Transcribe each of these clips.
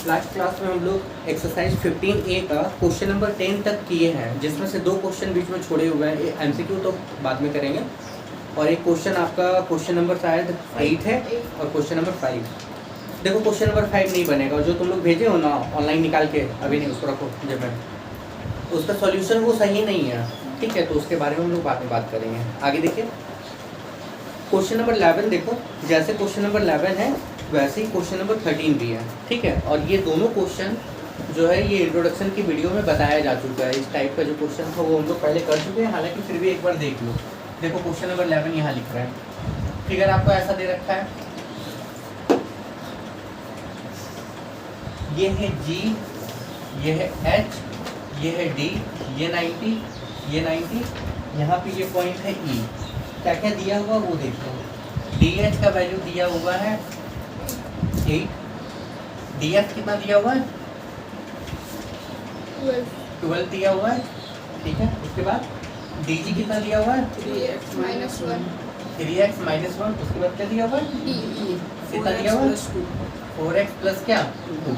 Last class में हम लोग एक्सरसाइज 15A का क्वेश्चन नंबर 10 तक किए हैं, जिसमें से 2 क्वेश्चन बीच में छोड़े हुए हैं। एमसीक्यू तो बाद में करेंगे, और एक क्वेश्चन आपका क्वेश्चन नंबर शायद 8 है और क्वेश्चन नंबर 5। देखो क्वेश्चन नंबर 5 नहीं बनेगा, जो तुम लोग भेजे हो ना ऑनलाइन निकाल के, अभी नहीं उसको रखो जब मैं उसका सॉल्यूशन वो सही नहीं है, ठीक है, तो उसके बारे में हम लोग बाद में बात करेंगे। आगे देखिए क्वेश्चन नंबर 11 देखो, जैसे क्वेश्चन नंबर 11 है वैसे ही क्वेश्चन नंबर 13 भी है, ठीक है। और ये दोनों क्वेश्चन जो है ये इंट्रोडक्शन की वीडियो में बताया जा चुका है। इस टाइप का जो क्वेश्चन था वो हम लोग पहले कर चुके हैं, हालांकि फिर भी एक बार देख लो। देखो क्वेश्चन नंबर 11 यहाँ लिख रहा है, फिगर आपको ऐसा दे रखा है, ये है G, ये है H, ये है D, ये 90, ये 90, यहाँ पे ये पॉइंट है E। क्या क्या दिया हुआ वो देखो। DH का वैल्यू दिया हुआ है 8, DF कितना दिया हुआ है 12 दिया हुआ है, ठीक है। उसके बाद DG कितना दिया हुआ है 3x minus 1, 3x minus 1। उसके बाद क्या दिया हुआ है DE कितना दिया हुआ है 4x प्लस क्या 2।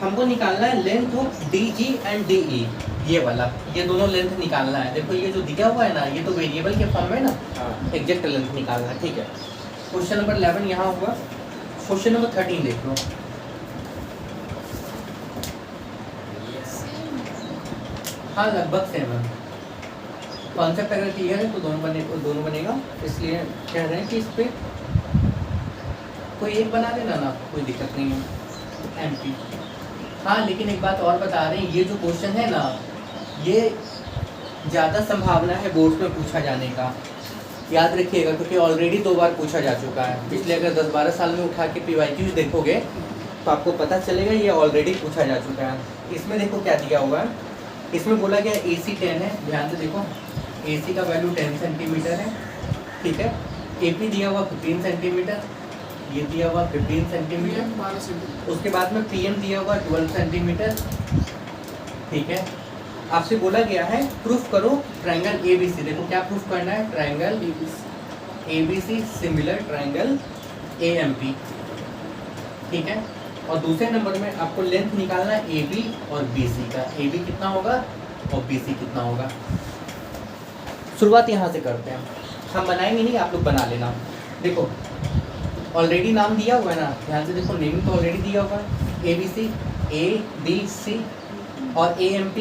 हमको निकालना है length of DG and DE, ये वाला, ये दोनों लेंथ निकालना है। देखो ये जो दिया हुआ है ना, ये तो वेरिएबल के फॉर्म में ना, एग्जैक्ट लेंथ निकालना है, ठीक है। क्वेश्चन नंबर 11 यहाँ हुआ। क्वेश्चन नंबर 13 देख लो। हाँ लगभग सेम है, कॉन्सेप्ट अगर क्लियर है तो दोनों बनेगा। इसलिए कह रहे हैं कि इस पर कोई एक बना देना ना, कोई दिक्कत नहीं है। MP हाँ, लेकिन एक बात और बता रहे हैं, ये जो क्वेश्चन है ना, ये ज़्यादा संभावना है बोर्ड में पूछा जाने का, याद रखिएगा, क्योंकि ऑलरेडी 2 बार पूछा जा चुका है। पिछले अगर 10-12 साल में उठा के PYQs देखोगे तो आपको पता चलेगा ये ऑलरेडी पूछा जा चुका है। इसमें देखो क्या दिया हुआ है, इसमें बोला गया AC 10 है, ध्यान से देखो, AC का वैल्यू 10 सेंटीमीटर है, ठीक है। AP दिया हुआ 15 सेंटीमीटर, ये दिया हुआ 15 सेंटीमीटर। उसके बाद में PM दिया हुआ 12 सेंटीमीटर, ठीक है। आपसे बोला गया है प्रूफ करो ट्रायंगल ABC। देखो क्या प्रूफ करना है, triangle ABC similar triangle AMP, ठीक है। और दूसरे नंबर में आपको लेंथ निकालना है AB और BC का, AB कितना होगा और BC कितना होगा। शुरुआत यहाँ से करते हैं, हम बनाएंगे नहीं, आप लोग बना लेना। देखो ऑलरेडी नाम दिया हुआ है ना, ध्यान से देखो, नेम तो ऑलरेडी दिया हुआ है। ABC ABC और AMP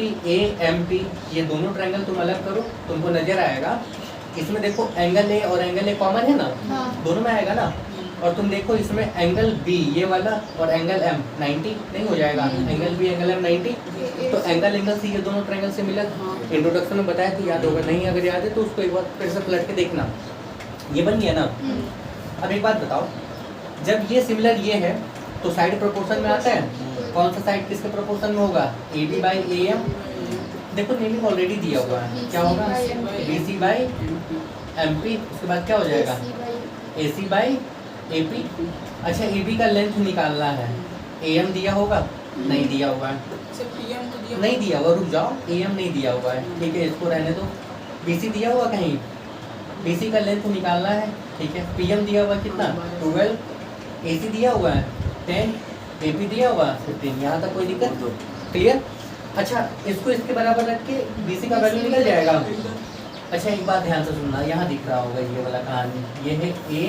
ये दोनों ट्रायंगल तुम अलग करो, तुमको नजर आएगा। इसमें देखो एंगल A और एंगल A कॉमन है ना, दोनों में आएगा ना। और तुम देखो इसमें एंगल B ये वाला और एंगल M 90 नहीं हो जाएगा, एंगल B एंगल M 90, तो एंगल C ये दोनों ट्रायंगल से मिला। इंट्रोडक्शन में बताया था, याद होगा, नहीं अगर याद है तो उसको एक बार फिर से पलट के देखना। ये बन गया ना। अब एक बात बताओ, जब ये सिमिलर ये है तो साइड प्रोपोर्शन में आता है, कौन सा साइड किसके प्रोपोर्शन में होगा, AB बाई AM। देखो नेमिंग ऑलरेडी दिया हुआ है, क्या होगा BC बाई MP। उसके बाद क्या हो जाएगा AC बाई AP। अच्छा AB का लेंथ निकालना है, AM दिया होगा, नहीं दिया हुआ है, नहीं दिया हुआ, रुक जाओ, AM नहीं दिया हुआ है, ठीक है, इसको रहने दो। BC दिया हुआ कहीं, BC का लेंथ निकालना है, ठीक है। PM दिया हुआ कितना 12, AC दिया हुआ है 10, AP दिया हुआ 15। यहाँ तक कोई दिक्कत, क्लियर। अच्छा इसको इसके बराबर रख के BC का वैल्यू निकल जाएगा। अच्छा एक बात ध्यान से सुनना, यहाँ दिख रहा होगा ये वाला कहानी, ये है A,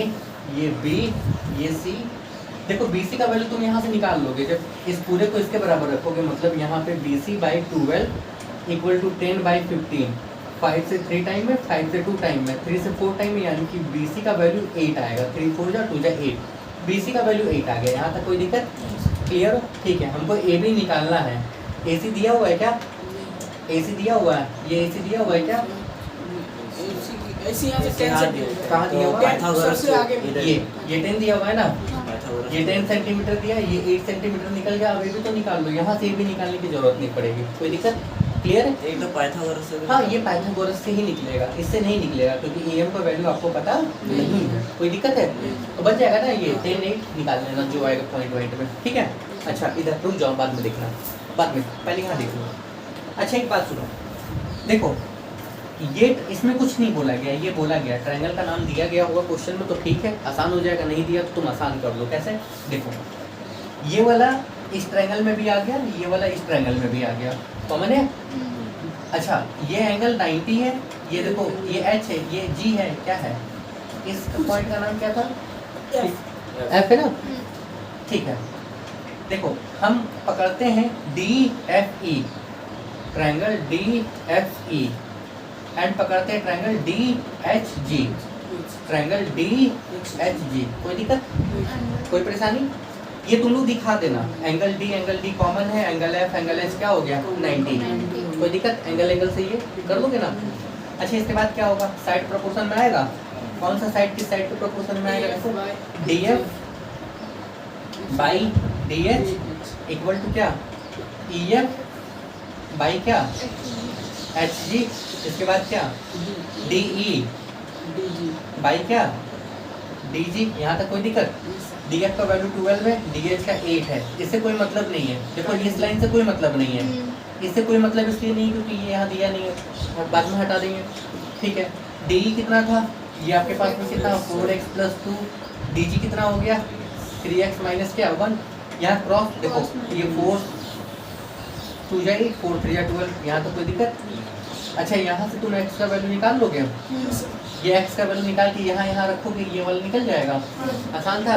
ये B, ये C। देखो BC का वैल्यू तुम यहाँ से निकाल लोगे, जब इस पूरे को इसके बराबर रखोगे, मतलब यहाँ पे BC by 12 equal to 10 by 15। 5 से 3 टाइम में, 5 से 2 टाइम में, 3 से 4 टाइम में, यानी कि BC का वैल्यू 8 आएगा। 3 4 जा 2 जा 8, BC का वैल्यू 8 आ गया। यहाँ तक कोई दिक्कत, क्लियर हो, ठीक है। हमको AB निकालना है। AC दिया हुआ है क्या, AC दिया हुआ है, ये AC दिया हुआ है क्या, कहाँ दिया हुआ है, ये 10 दिया हुआ है ना, ये 10 सेंटीमीटर दिया, ये 8 सेंटीमीटर निकल गया। अब ये भी तो निकाल लो, यहाँ से भी निकालने की जरूरत नहीं पड़ेगी, कोई दिक्कत, क्लियर है। एक तो पाइथागोरस से, हाँ ये पाइथागोरस से ही निकलेगा, इससे नहीं निकलेगा, क्योंकि AM का वैल्यू आपको पता नहीं है, कोई दिक्कत है। तो बच जाएगा ना, ये 10 8 निकाल लेना जो आएगा पॉइंट में, ठीक है। अच्छा इधर रुक जाओ, बाद में देखना, बाद में, पहले यहाँ देख लो। अच्छा एक बात सुनो, देखो ये इसमें कुछ नहीं बोला गया, ये बोला गया ट्रायंगल का नाम दिया गया होगा क्वेश्चन में, तो ठीक है, आसान हो जाएगा। नहीं दिया तो तुम आसान कर लो। कैसे, देखो ये वाला इस ट्रायंगल में भी आ गया, ये वाला इस ट्रायंगल में भी आ गया, कॉमन है। अच्छा ये एंगल 90 है, ये देखो ये एच है, ये जी है, क्या है इस पॉइंट का नाम क्या था? एफ है ना, ठीक है। देखो हम पकड़ते हैं D F E, triangle D F E, and पकड़ते हैं triangle D H G, triangle D H G. कोई दिक्कत, कोई परेशानी? ये तुम लोग दिखा देना, एंगल डी कॉमन है, एंगल एच क्या हो गया 90। कोई दिक्कत? एंगल से ये कर दोगे ना। अच्छा इसके बाद क्या होगा, साइड प्रोपोर्शन में आएगा। कौन सा साइड किस साइड के प्रोपोर्शन में आएगा? देखो D F by D H equal to क्या, ई एफ बाई क्या, एच जी। इसके बाद क्या, डी ई बाई क्या, डी जी। यहाँ तक कोई दिक्कत? डी एफ का वैल्यू 12 है, डी एच का 8 है, इससे कोई मतलब नहीं है। देखो इस लाइन से कोई मतलब नहीं है, इससे कोई मतलब इसलिए नहीं क्योंकि ये यहाँ दिया नहीं है, बाद में हटा देंगे, ठीक है। डी ई कितना था, ये आपके पास में कितना 4x + 2, डी जी कितना हो गया 3x माइनस क्या 1। यहाँ क्रॉस देखो ये 4 2 जाए 4 3 12, यहाँ तो कोई दिक्कत। अच्छा यहाँ से तुम x का वैल्यू निकाल लोगे, ये x का वैल्यू निकाल के यहाँ रखोगे, ये वाला निकल जाएगा। आसान था,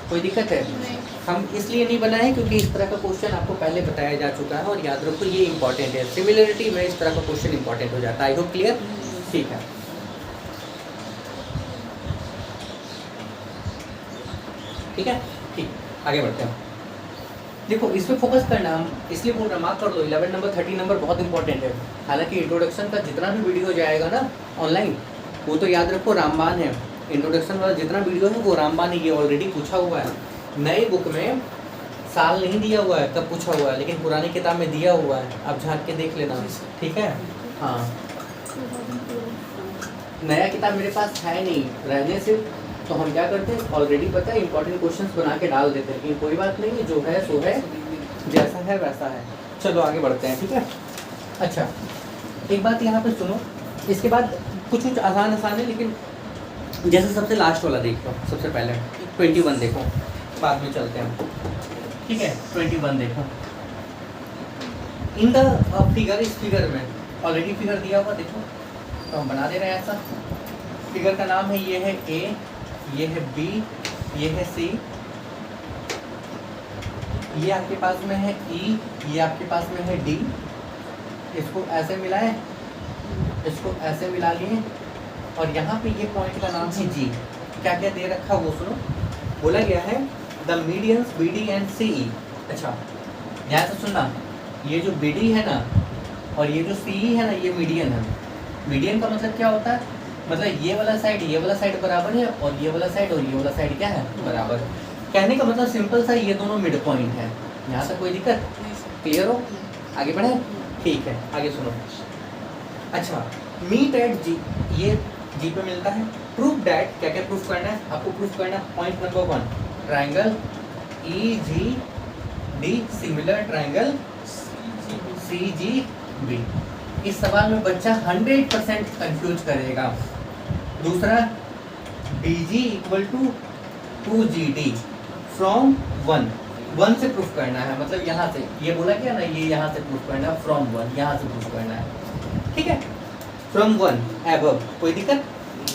कोई दिक्कत है? हम इसलिए नहीं बनाए क्योंकि इस तरह का क्वेश्चन आपको पहले बताया जा चुका है, और याद रखो ये इंपॉर्टेंट है, सिमिलरिटी में इस तरह का क्वेश्चन इंपॉर्टेंट हो जाता है। आई होप क्लियर, ठीक है। ठीक है, ठीक, आगे बढ़ते हैं। देखो इस पे फोकस करना, हम इसलिए बोल रहे हैं, मार्क कर लो 11 नंबर 13 नंबर बहुत इंपॉर्टेंट है। हालांकि इंट्रोडक्शन का जितना भी वीडियो जाएगा ना ऑनलाइन, वो तो याद रखो रामबान है। इंट्रोडक्शन वाला जितना वीडियो है वो रामबान है, ये ऑलरेडी पूछा हुआ है। नई बुक में साल नहीं दिया हुआ है कब पूछा हुआ है, लेकिन पुरानी किताब में दिया हुआ है, आप झाँक के देख लेना, ठीक है। हाँ नया किताब मेरे पास है नहीं रहने से, तो हम क्या करते हैं ऑलरेडी पता है इंपॉर्टेंट क्वेश्चंस बना के डाल देते हैं, लेकिन कोई बात नहीं है, जो है सो है, जैसा है वैसा है। चलो आगे बढ़ते हैं, ठीक है। अच्छा एक बात यहाँ पे सुनो, इसके बाद कुछ आसान है, लेकिन जैसे सबसे लास्ट वाला देख लो, सबसे पहले 21 देखो, बाद में चलते हैं, ठीक है। 21 देखो, इन द फिगर, इस फिगर में ऑलरेडी फिगर दिया हुआ देखो, तो हम बना दे रहे हैं ऐसा। फिगर का नाम है, ये है ए, ये है बी, ये है सी, ये आपके पास में है ई, ये आपके पास में है डी। इसको ऐसे मिलाएं, इसको ऐसे मिला लिए, और यहाँ पे ये पॉइंट का नाम है जी। क्या क्या दे रखा वो सुनो, बोला गया है the medians B D and C E. अच्छा ध्यान से सुनना, ये जो बी डी है ना और ये जो सी ई है ना, ये मीडियन है। मीडियन का मतलब क्या होता है, मतलब ये वाला साइड बराबर है, और ये वाला साइड क्या है बराबर। कहने का मतलब सिंपल सा, ये दोनों मिड पॉइंट है। यहाँ तक कोई दिक्कत, क्लियर हो? आगे बढ़े, ठीक है। आगे सुनो, अच्छा मीट एट जी, ये जी पे मिलता है। प्रूफ डैट, क्या क्या प्रूफ करना है आपको? प्रूफ करना है point number 1, triangle E G D similar triangle C G B. इस सवाल में बच्चा 100% कंफ्यूज करेगा। दूसरा BG = 2GD फ्रॉम 1 से प्रूफ करना है, मतलब यहाँ से, ये बोला क्या ना, ये यहाँ से प्रूफ करना है, फ्रॉम 1 यहाँ से प्रूफ करना है, ठीक है। फ्रॉम 1 एबव, कोई दिक्कत?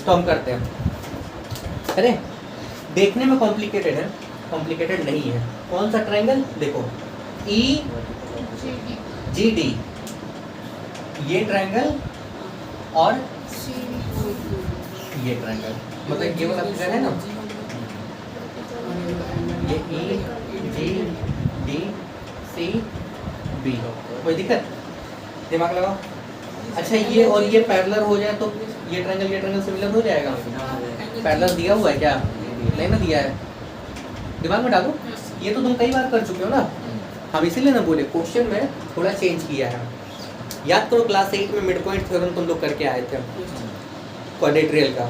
तो हम करते हैं। अरे देखने में कॉम्प्लिकेटेड है, कॉम्प्लिकेटेड नहीं है। कौन सा ट्राइंगल देखो, EGD ये ट्राइंगल और ये ट्राइंगल, मतलब ये वाला फिगर है ना, ये EGDCB। कोई दिक्कत? दिमाग लगाओ। अच्छा ये और ये पैरेलल हो जाए तो ये ट्राइंगल सिमिलर हो जाएगा। पैरेलल दिया हुआ है क्या? नहीं ना दिया है, दिमाग में डालो। ये तो तुम कई बार कर चुके हो ना, हम इसीलिए ना बोले क्वेश्चन में थोड़ा चेंज किया है। याद करो क्लास 8 में मिड पॉइंट थ्योरम तुम लोग करके आए थे, क्वाड्रेट्रियल का।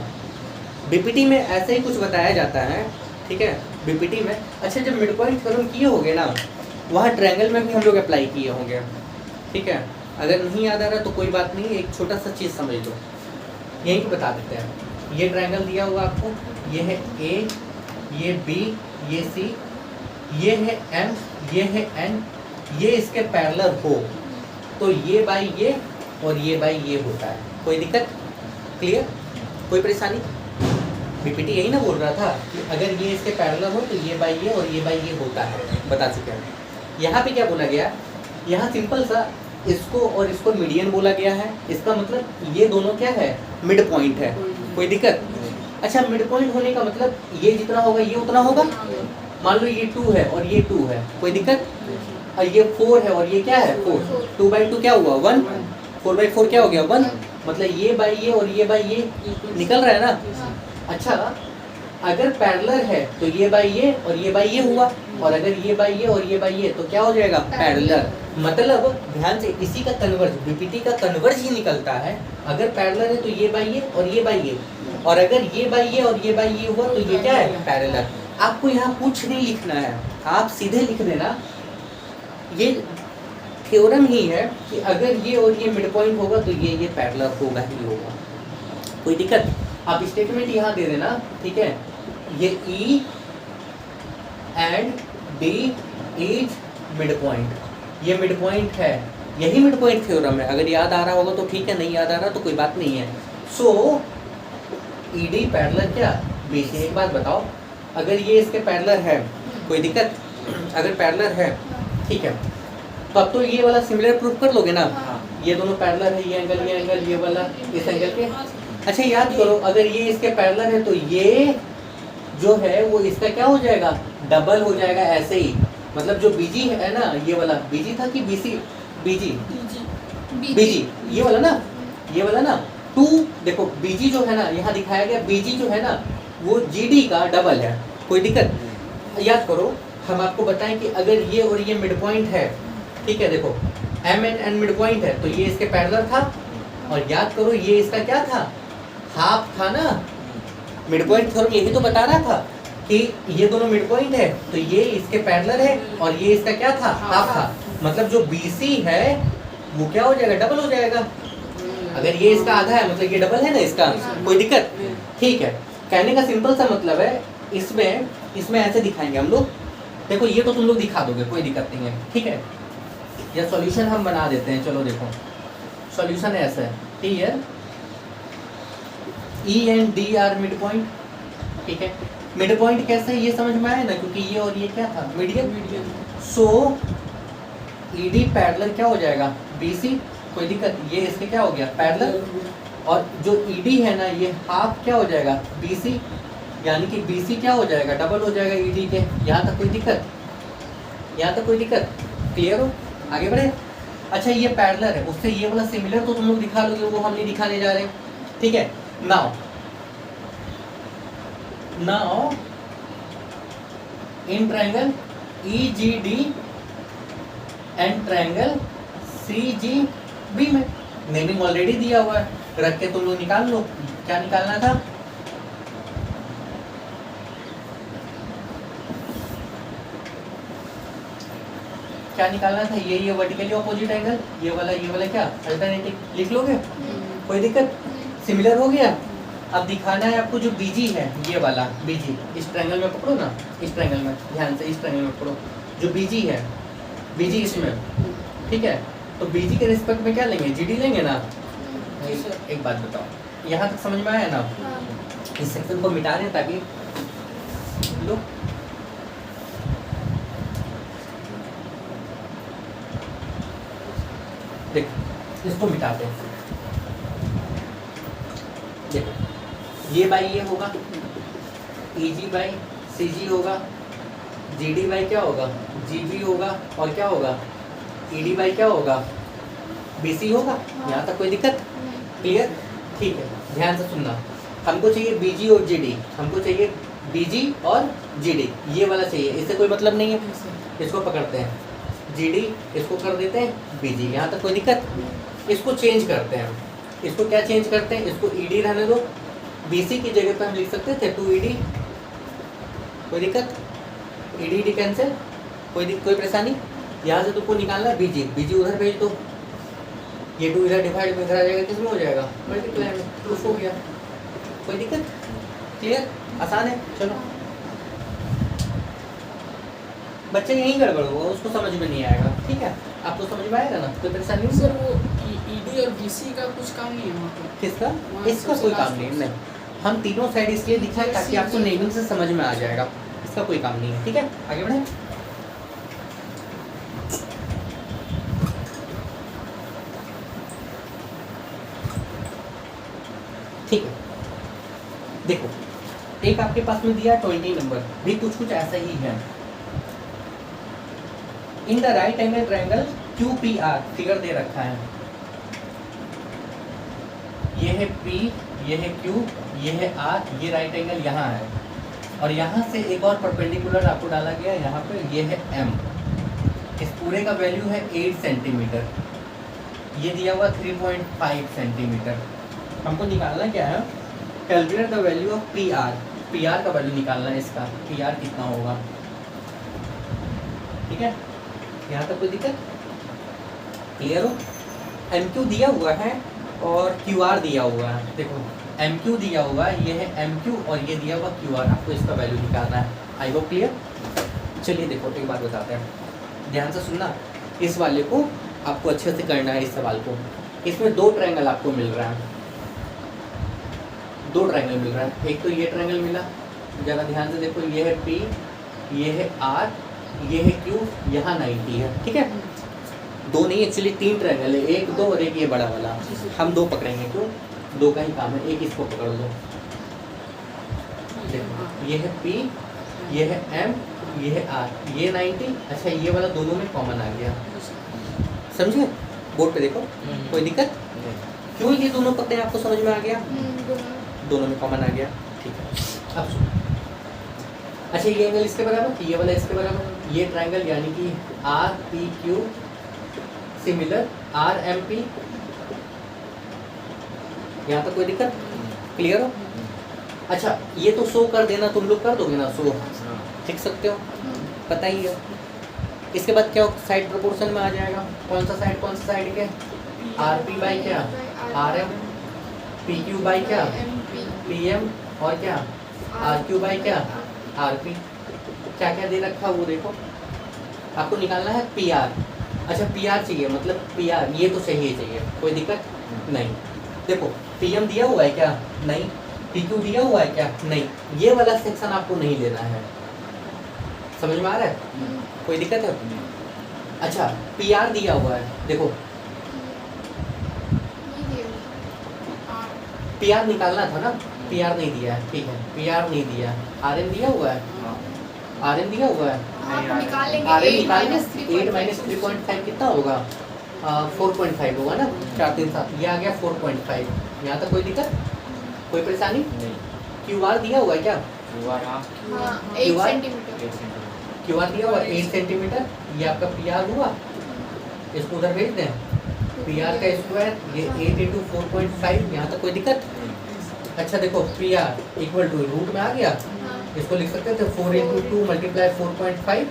बीपीटी में ऐसे ही कुछ बताया जाता है, ठीक है, बीपीटी में। अच्छा जब मिड पॉइंट थ्योरम किए होंगे ना, वहाँ ट्रायंगल में भी हम लोग अप्लाई किए होंगे, ठीक है। अगर नहीं याद आ रहा तो कोई बात नहीं, एक छोटा सा चीज़ समझ लो, यहीं पे बता देते हैं। ये ट्रायंगल दिया हुआ आपको, ये है ए, ये बी, ये सी, ये है m, ये है n, ये इसके पैरेलल हो तो ये बाई ये और ये बाई ये होता है। कोई दिक्कत? क्लियर? कोई परेशानी? बीपीटी यही ना बोल रहा था कि अगर ये इसके पैरेलल हो तो ये बाई ये और ये बाई ये होता है, बता चुके हैं। यहाँ पे क्या बोला गया, यहाँ सिंपल सा इसको और इसको मीडियन बोला गया है। इसका मतलब ये दोनों क्या है, मिड पॉइंट है। कोई दिक्कत? अच्छा, मिड पॉइंट होने का मतलब ये जितना होगा ये उतना होगा। मान लो ये 2 है और ये 2 है, कोई दिक्कत? और ये 4 है और ये क्या है 4, 2/2 क्या हुआ 1, 4/4 क्या हो गया 1, मतलब ये बाई ये और ये बाई ये निकल रहा है ना। अच्छा, अगर पैरेलल है तो ये बाई ये और ये बाई ये हुआ, और अगर ये बाई ये और ये बाई ये तो क्या हो जाएगा पैरेलल। मतलब ध्यान से इसी का कन्वर्ज, बीपीटी का कन्वर्ज ही निकलता है। अगर पैरेलल है तो ये बाई ये और ये बाई ये, और अगर ये बाई ये और ये बाई ये हुआ तो ये क्या है पैरेलल। आपको यहाँ कुछ नहीं लिखना है, आप सीधे लिख देना ये थ्योरम ही है कि अगर ये और ये मिड पॉइंट होगा तो ये पैरेलल होगा ही होगा। कोई दिक्कत? आप स्टेटमेंट यहाँ दे देना, ठीक है। ये E and D is mid point, ये मिड पॉइंट है, यही मिड पॉइंट थ्योरम है। अगर याद आ रहा होगा तो ठीक है, नहीं याद आ रहा तो कोई बात नहीं है। सो ED पैरेलल क्या BC। एक बात बताओ, अगर ये इसके पैरेलल है, कोई दिक्कत? अगर पैरेलल है, ठीक है, तो अब तो ये वाला सिमिलर प्रूफ कर लोगे ना। ये दोनों पैरेलल है, ये एंगल, ये वाला इस एंगल के। अच्छा, याद करो, अगर ये इसके पैरेलल है तो ये जो है वो इसका क्या हो जाएगा, डबल हो जाएगा ऐसे ही। मतलब जो BG है ना, ये वाला BG था कि BC, BG ये वाला ना, ये वाला ना 2, देखो BG जो है ना यहाँ दिखाया गया, BG जो है ना वो GD का डबल है। कोई दिक्कत? याद करो, हम आपको बताएं कि अगर ये और ये मिड पॉइंट है, ठीक है, देखो M and N mid point है तो ये इसके पैरेलल था, और याद करो ये इसका क्या था, हाफ था ना। मिड पॉइंट थ्योरम यही तो बता रहा था कि ये दोनों मिड पॉइंट है तो ये इसके पैरेलल है और ये इसका क्या था, हाफ था। मतलब जो BC है वो क्या हो जाएगा, डबल हो जाएगा। अगर ये इसका आधा है मतलब ये डबल है ना इसका। कोई दिक्कत? ठीक है, कहने का सिंपल सा मतलब है, इसमें ऐसे दिखाएंगे हम लोग। देखो ये तो तुम लोग दिखा दोगे, कोई दिक्कत नहीं है, ठीक है। या सॉल्यूशन हम बना देते हैं। चलो देखो, सॉल्यूशन ऐसा है, ठीक है। E and D are mid point, ठीक है। मिड पॉइंट कैसे है ये समझ में आया ना, क्योंकि ये और ये क्या था, मीडियन। सो ED पैरेलल क्या हो जाएगा BC। कोई दिक्कत? ये इसके क्या हो गया पैरेलल, और जो ED है ना ये हाफ क्या हो जाएगा BC, यानी कि BC क्या हो जाएगा, डबल हो जाएगा ED के। यहाँ तक कोई दिक्कत? यहाँ तक कोई दिक्कत? क्लियर हो? आगे बढ़े। अच्छा, ये पैरेलल है, उससे ये वाला सिमिलर तो तुम लोग दिखा लोगे, वो हम नहीं दिखाने जा रहे, ठीक है। Now in triangle EGD and triangle CGB में नेमिंग ऑलरेडी दिया हुआ है, रख के तुम लोग निकाल लो। क्या निकालना था, क्या निकालना था, ये वर्टिकली ऑपोजिट एंगल, ये वाला क्या अल्टरनेटिव, लिख लोगे। कोई दिक्कत? सिमिलर हो गया। अब दिखाना है आपको जो BG है, ये वाला BG, इस ट्रायंगल में पकड़ो ना, इस ट्रायंगल में ध्यान से, इस ट्रायंगल में पकड़ो। जो BG है, BG इसमें, ठीक है, तो BG के रिस्पेक्ट में क्या लेंगे, GD लेंगे ना। एक बात बताओ, यहाँ तक समझ में आया ना। इस सेक्शन को मिटा दें ताकि लो, देख इसको मिटाते हैं। देखो ये बाई ये होगा, EG बाई CG होगा, GD बाई क्या होगा, GB होगा, और क्या होगा ED बाई क्या होगा, BC होगा। यहाँ तक कोई दिक्कत? क्लियर? ठीक है, ध्यान से सुनना। हमको चाहिए BG और GD, हमको चाहिए BG और GD, ये वाला चाहिए, इससे कोई मतलब नहीं है। इसको पकड़ते हैं GD, इसको कर देते हैं BG। यहाँ तक कोई दिक्कत? इसको चेंज करते हैं, इसको क्या चेंज करते हैं, इसको ED रहने दो, BC की जगह पे हम लिख सकते थे 2ED। कोई दिक्कत? ED कैंसिल, कोई परेशानी? यहाँ से तुमको निकालना है BG उधर भेज दो, ये 2 इधर डिवाइड में इधर आ जाएगा, किसमें हो जाएगा, मल्टीप्लाई में, प्रूफ हो गया। कोई दिक्कत? क्लियर? आसान है। चलो बच्चे यहीं गड़बड़ होगा, उसको समझ में नहीं आएगा। ठीक है, आपको समझ में आएगा ना, कोई परेशानी नहीं। सर वो ईडी और बीसी का कुछ काम नहीं है वहाँ पे? किसका? वहाँ इसका सबसे कोई काम last नहीं में। नहीं, हम तीनों साइड इसलिए दिखाएं ताकि आपको नेमिंग से समझ में आ जाएगा। इसका कोई काम नहीं है। ठीक है, आगे बढ़े। ठीक है, देखो एक आपके पास में दिया 20 नंबर, भी कुछ ऐसा ही है। In the right angle triangle QPR figure दे रखा है। ये है P, ये है Q, ये है R, ये राइट एंगल यहाँ है, और यहाँ से एक और परपेंडिकुलर आपको डाला गया यहाँ पे, ये है M। इस पूरे का वैल्यू है 8 सेंटीमीटर, ये दिया हुआ 3.5 सेंटीमीटर। हमको निकालना क्या है, calculate the value of PR। PR का वैल्यू निकालना है इसका, PR कितना होगा। ठीक है, यहाँ तक कोई दिक्कत? क्लियर हो? MQ दिया हुआ है और QR दिया हुआ है। देखो MQ दिया हुआ है, ये है MQ, और ये दिया हुआ QR। आपको इसका वैल्यू निकालना है। आई होप क्लियर? चलिए देखो एक बात बताते हैं, ध्यान से सुनना। इस वाले को आपको अच्छे से करना है। इस सवाल को, इसमें दो ट्रायंगल आपको मिल रहा है, दो ट्रायंगल मिल रहा है। एक तो ये ट्रायंगल मिला, ज़रा ध्यान से देखो, ये है P, ये है R, ये है Q, यहाँ 90 है। ठीक है, दो नहीं एक्चुअली 3 ट्रायंगल है, एक दो और एक ये बड़ा वाला। हम दो पकड़ेंगे, क्यों? दो का ही काम है, एक इसको पकड़ लो। देखो ये है P, ये है M, ये है R, ये 90। अच्छा, ये वाला दोनों में कॉमन आ गया, समझे? बोर्ड पे देखो, कोई दिक्कत? क्यों ये दोनों पकड़े? आपको समझ में आ गया? दोनों में कॉमन आ गया। ठीक है, अब सुनो। अच्छा, ये एंगल इसके बराबर, ये वाला इसके बराबर, ये ट्रायंगल यानी कि RPQ सिमिलर RMP। यहाँ तक कोई दिक्कत? क्लियर हो? अच्छा, ये तो शो कर देना, तुम लोग कर दोगे ना शो, लिख सकते हो, पता ही है। इसके बाद क्या साइड प्रोपोर्शन में आ जाएगा? कौन सा साइड कौन सा साइड के? RP बाई क्या? RM, PQ बाई क्या? PM, और क्या? RQ बाई क्या? RP। क्या क्या दे रखा वो देखो, आपको निकालना है PR। अच्छा, PR चाहिए, मतलब PR ये तो चाहिए चाहिए, कोई दिक्कत नहीं। देखो PM दिया हुआ है क्या? नहीं। PQ दिया हुआ है क्या? नहीं। ये वाला सेक्शन आपको नहीं लेना है, समझ में आ रहा है? कोई दिक्कत है? अच्छा, PR दिया हुआ है, देखो PR निकालना था ना, PR नहीं दिया है। ठीक है, PR नहीं दिया। RM दिया हुआ है, RM दिया हुआ है, RM निकालना। 8 माइनस 3.5 कितना होगा? 4.5 होगा ना, 4 3 7, ये आ गया 4.5। यहाँ तक कोई दिक्कत, कोई परेशानी नहीं? QR दिया हुआ है क्या? QR दिया हुआ 8 सेंटीमीटर, ये आपका PR हुआ, इसको उधर भेज दें। PR का स्क्वायर, ये 8 इंटू 4.5, यहाँ तक कोई दिक्कत? अच्छा देखो, PR इक्वल टू रूट में आ गया, इसको लिख सकते थे 4 इंटू 2 मल्टीप्लाई 4.5।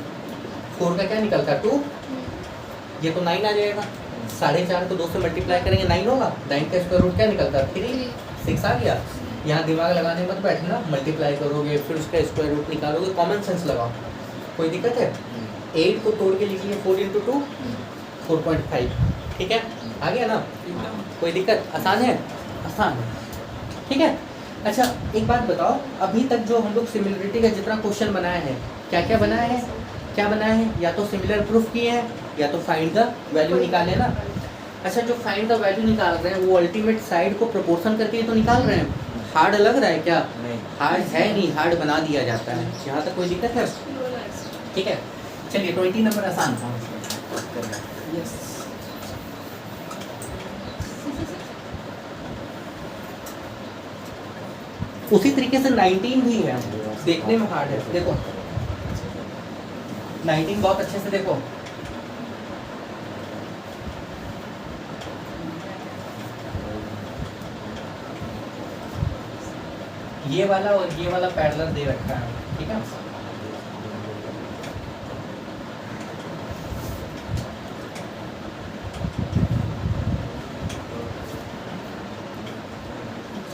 4 का क्या निकलता है? 2। ये तो 9 आ जाएगा। 4.5 को 2 से मल्टीप्लाई करेंगे 9 होगा। 9 का स्क्वायर रूट क्या निकलता है? 3। 6 आ गया। यहाँ दिमाग लगाने मत बैठना, मल्टीप्लाई करोगे फिर उसका स्क्वायर रूट निकालोगे, कॉमन सेंस लगाओ, कोई दिक्कत है? 8 को तोड़ के लिखिए 4 इंटू 2 4.5। ठीक है, आ गया ना? कोई दिक्कत? आसान है? आसान है, ठीक है। अच्छा एक बात बताओ, अभी तक जो हम लोग सिमिलरिटी का जितना क्वेश्चन बनाया है, क्या क्या बनाया है? क्या बनाया है? या तो सिमिलर प्रूफ किए हैं, या तो फाइंड द वैल्यू निकाले ना। अच्छा, जो फाइंड द वैल्यू निकाल रहे हैं वो अल्टीमेट साइड को प्रोपोर्शन करके तो निकाल रहे हैं। हार्ड लग रहा है क्या? नहीं, हार्ड है नहीं, हार्ड बना दिया जाता है। यहाँ तक कोई दिक्कत है? ठीक है, चलिए 20 नंबर आसान था। उसी तरीके से 19 भी है, देखने में हार्ड है। देखो 19 बहुत अच्छे से देखो, ये वाला और ये वाला पैरेलल दे रखा है, ठीक है।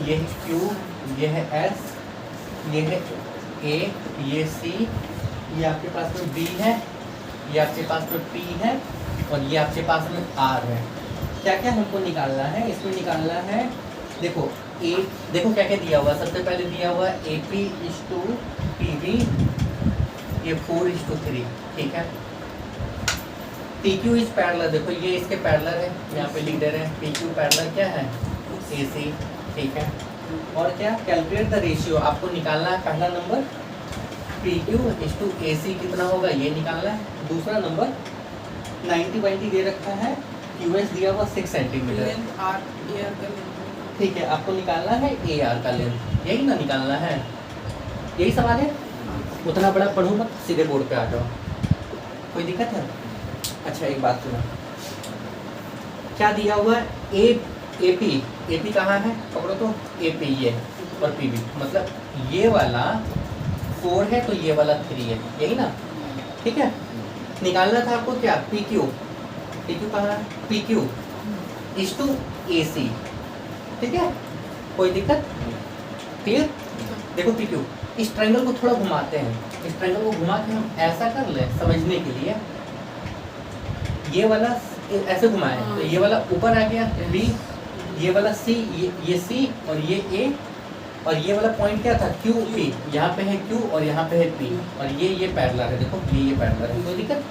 ये है Q, ये है S, ये है A, ये C, ये आपके पास में B है ये आपके पास में P है और ये आपके पास में R है। क्या क्या हमको निकालना है, इसमें निकालना है, देखो देखो क्या क्या दिया हुआ है। सबसे पहले दिया हुआ है AP/PB, ये 4:3, ठीक है। PQ इज पैरेलल, देखो ये इसके पैरेलल है, यहाँ पे लीडर है। PQ पैरेलल क्या है, AC, ठीक है। और क्या, कैलकुलेट द रेशियो, आपको निकालना है पहला नंबर PQ/AC कितना होगा ये निकालना है। दूसरा नंबर 90/90 दे रखा है, QS दिया हुआ 6 सेंटीमीटर, लेंथ आर एआर का लेंथ, ठीक है। आपको निकालना है AR का लेंथ, यही ना निकालना है, यही सवाल है। उतना बड़ा पढ़ो मत, सीधे बोर्ड पे आ जाओ, कोई दिक्कत है। अच्छा एक बात सुनो, क्या दिया हुआ है, AP कहाँ है, पकड़ो तो, AP ये और PB, मतलब ये वाला 4 है तो ये वाला 3 है, यही ना, ठीक है। निकालना था आपको क्या, PQ कहाँ है, PQ/AC, ठीक है, कोई दिक्कत, क्लियर। देखो PQ, इस ट्रायंगल को थोड़ा घुमाते हैं, इस ट्रायंगल को घुमा के हम ऐसा कर ले समझने के लिए, ये वाला ऐसे घुमाए तो ये वाला ऊपर आ गया B, ये वाला C, ये C और ये A, और ये वाला पॉइंट क्या था QP, यहाँ पे है Q और यहाँ पे है P, और ये पैरेलल है, देखो ये पैरेलल है, कोई दिक्कत।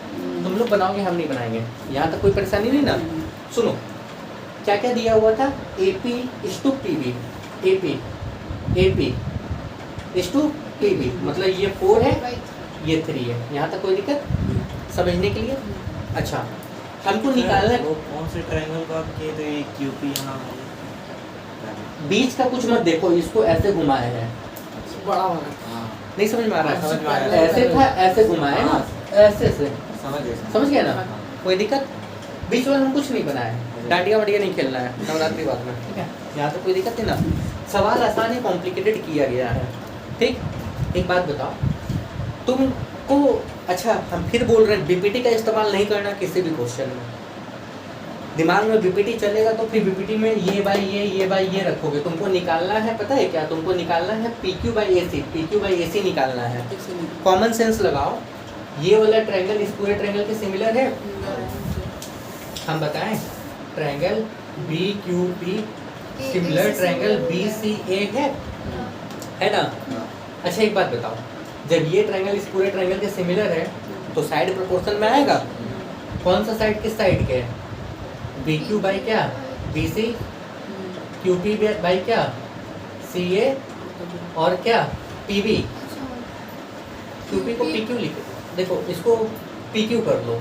तुम लोग बनाओगे, हम नहीं बनाएंगे, यहाँ तक कोई परेशानी नहीं ना। सुनो क्या क्या दिया हुआ था, AP/PB, AP/PB, मतलब ये 4 है ये 3 है, यहाँ तक कोई दिक्कत समझने के लिए। अच्छा हमको निकालना है, वो कौन से ट्रायंगल को आप किए थे, QP यहाँ बीच का कुछ मत देखो, इसको ऐसे घुमाए हैं, बड़ा वाला, नहीं समझ में आ रहा है, समझ में आ रहा है। ऐसे था, ऐसे घुमाए ना, ऐसे से, समझ गया ना, कोई दिक्कत। बीच वाला हम कुछ नहीं बनाया, डांडिया वाडिया नहीं खेलना है नवरात्रि बाद में, ठीक है। यहाँ तो कोई दिक्कत नहीं ना, सवाल आसान है, कॉम्प्लिकेटेड किया गया है, ठीक। एक बात बताओ तुमको, अच्छा हम फिर बोल रहे हैं BPT का इस्तेमाल नहीं करना किसी भी क्वेश्चन में, दिमाग में BPT चलेगा तो फिर BPT में ये बाई ये रखोगे। तुमको निकालना है, पता है क्या, तुमको निकालना है PQ/AC निकालना है। कॉमन सेंस लगाओ, ये वाला ट्रायंगल इस पूरे ट्रायंगल के सिमिलर है, हम बताएं, triangle BQP similar triangle BCA है ना। अच्छा एक बात बताओ, जब ये ट्रायंगल इस पूरे ट्रायंगल के सिमिलर है तो साइड प्रोपोर्शन में आएगा, कौन सा साइड किस साइड के, BQ बाई क्या BC, QP बाई क्या CA, और क्या PB। QP को PQ लिखो, देखो इसको PQ कर लो,